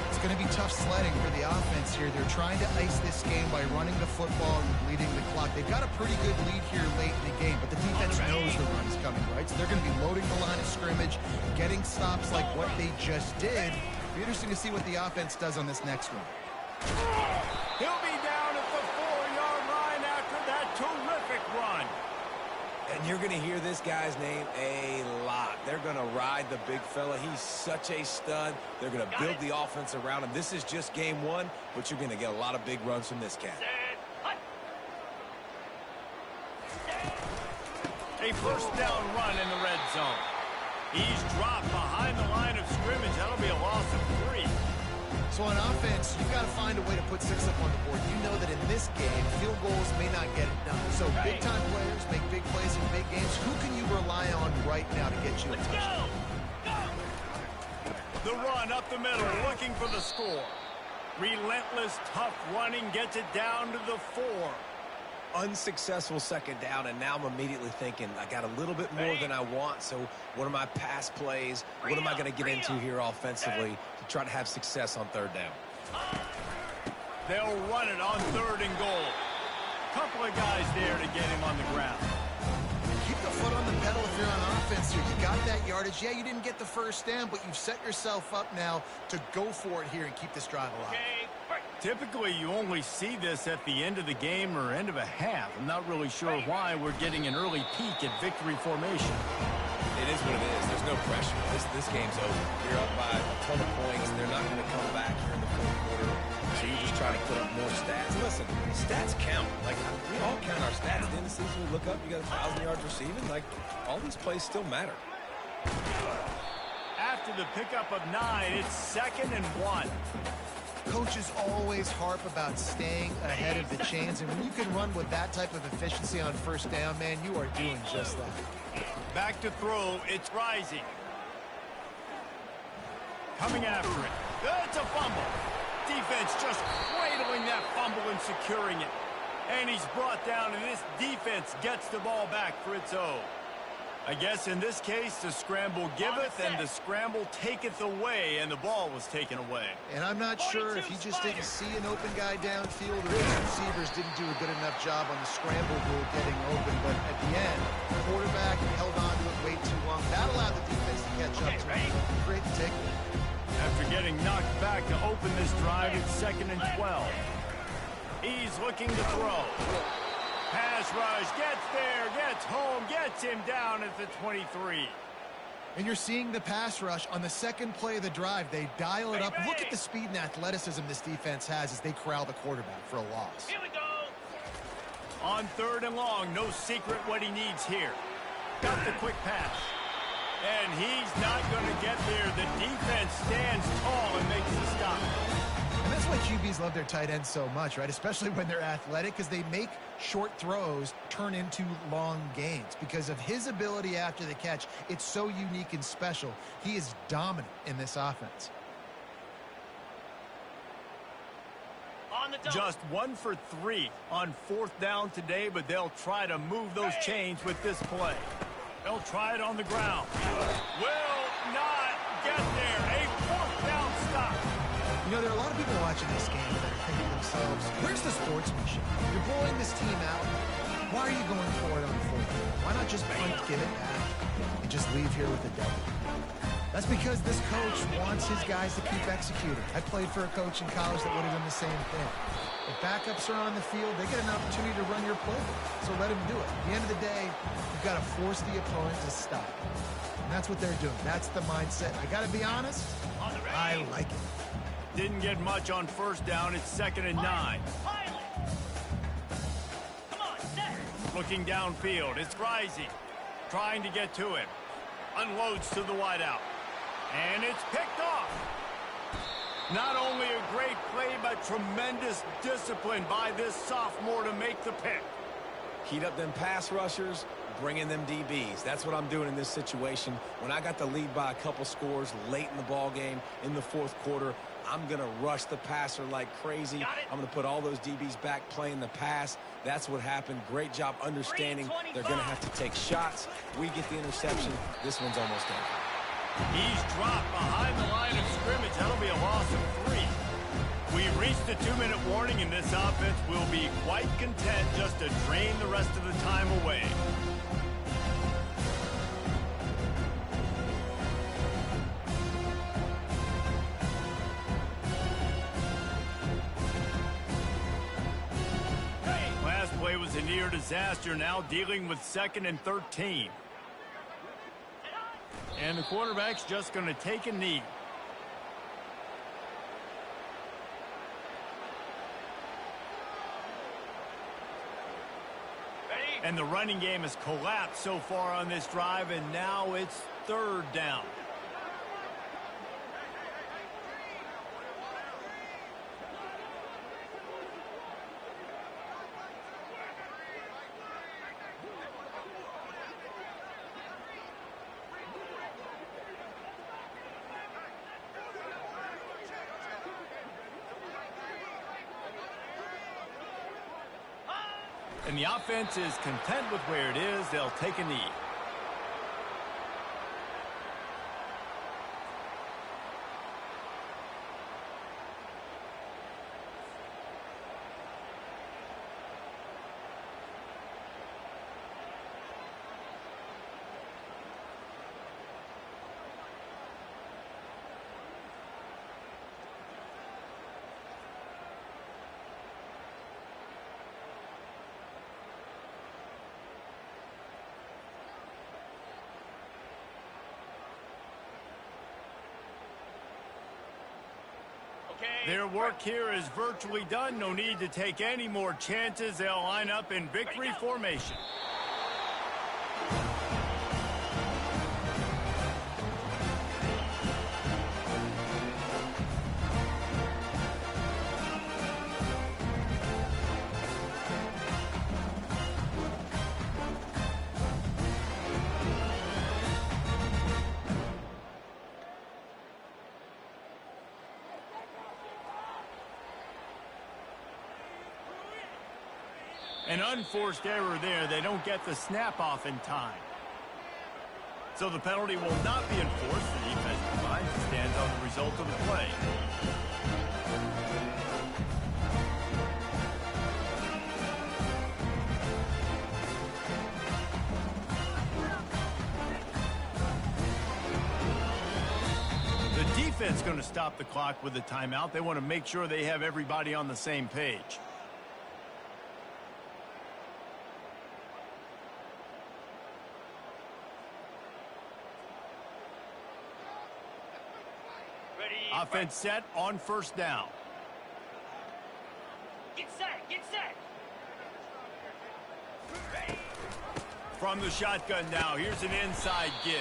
It's going to be tough sledding for the offense here. They're trying to ice this game by running the football and bleeding the clock. They've got a pretty good lead here late in the game, but the defense knows the run's coming, right? So they're going to be loading the line of scrimmage, getting stops like what they just did. It'll be interesting to see what the offense does on this next one. He'll be down at the 4-yard line after that terrific run. And you're going to hear this guy's name a lot. They're going to ride the big fella. He's such a stud. They're going to build the offense around him. This is just game one, but you're going to get a lot of big runs from this cat. A first down run in the red zone. He's dropped behind the line of scrimmage. That'll be a loss of 3. So on offense, you've got to find a way to put 6 up on the board. You know that in this game, field goals may not get it done. So big-time players make big plays in big games. Who can you rely on right now to get you a touchdown? The run up the middle, looking for the score. Relentless, tough running gets it down to the 4. Unsuccessful second down, and now I'm immediately thinking, I got a little bit more than I want, so what are my pass plays? What am I going to get into here offensively to try to have success on third down? They'll run it on 3rd and goal. Couple of guys there to get him on the ground. Keep the foot on the pedal if you're on offense here. You got that yardage. Yeah, you didn't get the first down, but you've set yourself up now to go for it here and keep this drive alive. Typically, you only see this at the end of the game or end of a half. I'm not really sure why we're getting an early peek at victory formation. It is what it is. There's no pressure. This game's over. You're up by a ton of points. They're not going to come back here in the fourth quarter. So you're just trying to put up more stats. Listen, stats count. Like, we all count our stats. At the end of the season, we look up, you got 1,000 yards receiving. Like, all these plays still matter. After the pickup of 9, it's 2nd and 1. Coaches always harp about staying ahead of the chains, and when you can run with that type of efficiency on first down, man, you are doing just that. Back to throw, it's Rising. Coming after it. It's a fumble. Defense just cradling that fumble and securing it. And he's brought down, and this defense gets the ball back for its own. I guess in this case, the scramble giveth and the scramble taketh away, and the ball was taken away. And I'm not sure if he just didn't see an open guy downfield or his receivers didn't do a good enough job on the scramble rule getting open, but at the end, the quarterback held on to it way too long. That allowed the defense to catch up to him. Great take. After getting knocked back to open this drive, it's 2nd and 12. He's looking to throw. Pass rush, gets there, gets home, gets him down at the 23. And you're seeing the pass rush on the second play of the drive. They dial it up. Look at the speed and athleticism this defense has as they corral the quarterback for a loss. Here we go. On 3rd and long, no secret what he needs here. Got the quick pass. And he's not going to get there. The defense stands tall and makes the stop. And that's why QBs love their tight ends so much, right? Especially when they're athletic, because they make short throws turn into long gains. Because of his ability after the catch, it's so unique and special. He is dominant in this offense. On the double. Just 1 for 3 on 4th down today, but they'll try to move those chains with this play. They'll try it on the ground. Will not get there. A 4th down stop. You know, there are a lot of people watching this game that are thinking to themselves, where's the sportsmanship? You're blowing this team out. Why are you going for it on 4th down? Why not just punt, give it back, and just leave here with a W? That's because this coach wants his guys to keep executing. I played for a coach in college that would have done the same thing. If backups are on the field, they get an opportunity to run your playbook. So let them do it. At the end of the day, you've got to force the opponent to stop. And that's what they're doing. That's the mindset. I got to be honest, I like it. Didn't get much on 1st down. It's 2nd and 9. Pilot. Come on, set. Looking downfield. It's Rising. Trying to get to him. Unloads to the wideout. And it's picked off. Not only a great play, but tremendous discipline by this sophomore to make the pick. Heat up them pass rushers, bringing them DBs. That's what I'm doing in this situation. When I got the lead by a couple scores late in the ball game in the fourth quarter, I'm going to rush the passer like crazy. I'm going to put all those DBs back playing the pass. That's what happened. Great job understanding they're going to have to take shots. We get the interception. This one's almost done. He's dropped behind the line of scrimmage. That'll be a loss of 3. We've reached the 2-minute warning, and this offense will be quite content just to drain the rest of the time away. Last play was a near disaster, now dealing with 2nd and 13. And the quarterback's just going to take a knee. And the running game has collapsed so far on this drive, and now it's 3rd down. And the offense is content with where it is. They'll take a knee. Their work here is virtually done. No need to take any more chances. They'll line up in victory formation. An unforced error there. They don't get the snap off in time. So the penalty will not be enforced. The defensive line stands on the result of the play. The defense going to stop the clock with a timeout. They want to make sure they have everybody on the same page. Offense set on 1st down. Get set, get set. Ready. From the shotgun now, here's an inside give.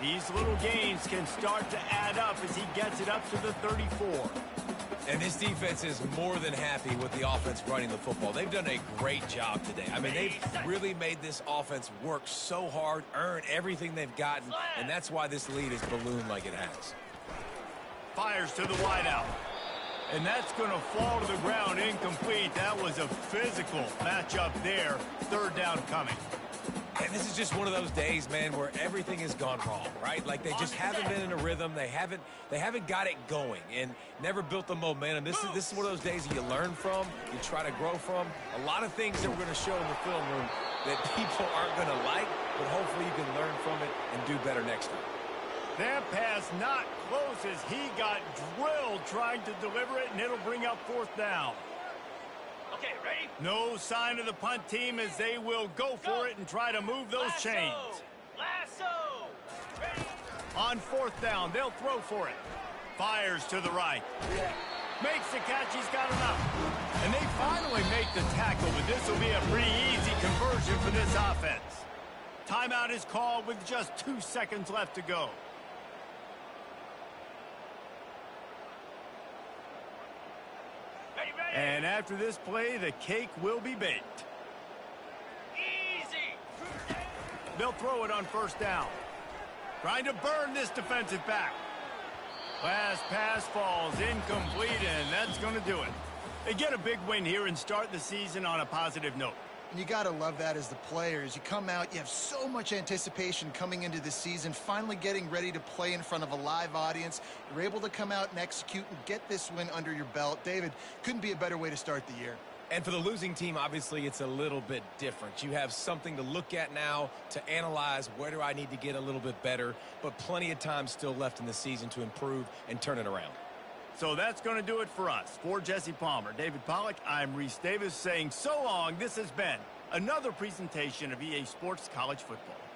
These little gains can start to add up as he gets it up to the 34. And this defense is more than happy with the offense running the football. They've done a great job today. I mean, they've really made this offense work so hard, earn everything they've gotten, and that's why this lead is ballooned like it has. Fires to the wideout. And that's going to fall to the ground incomplete. That was a physical matchup there. 3rd down coming. And this is just one of those days, man, where everything has gone wrong, right? Like they just haven't been in a rhythm. They haven't got it going and never built the momentum. This is one of those days that you learn from, you try to grow from. A lot of things that we're going to show in the film room that people aren't going to like, but hopefully you can learn from it and do better next time. That pass not close as he got drilled trying to deliver it, and it'll bring up 4th down. Okay, ready? No sign of the punt team as they will go for it and try to move those chains. Lasso! Ready? On 4th down, they'll throw for it. Fires to the right. Makes the catch, he's got enough. And they finally make the tackle, but this will be a pretty easy conversion for this offense. Timeout is called with just 2 seconds left to go. And after this play, the cake will be baked. Easy. They'll throw it on first down. Trying to burn this defensive back. Last pass falls incomplete, and that's going to do it. They get a big win here and start the season on a positive note. And you got to love that as the players. You come out, you have so much anticipation coming into the season, finally getting ready to play in front of a live audience. You're able to come out and execute and get this win under your belt. David, couldn't be a better way to start the year. And for the losing team, obviously, it's a little bit different. You have something to look at now to analyze where do I need to get a little bit better, but plenty of time still left in the season to improve and turn it around. So that's going to do it for us. For Jesse Palmer, David Pollack, I'm Reese Davis saying so long. This has been another presentation of EA Sports College Football.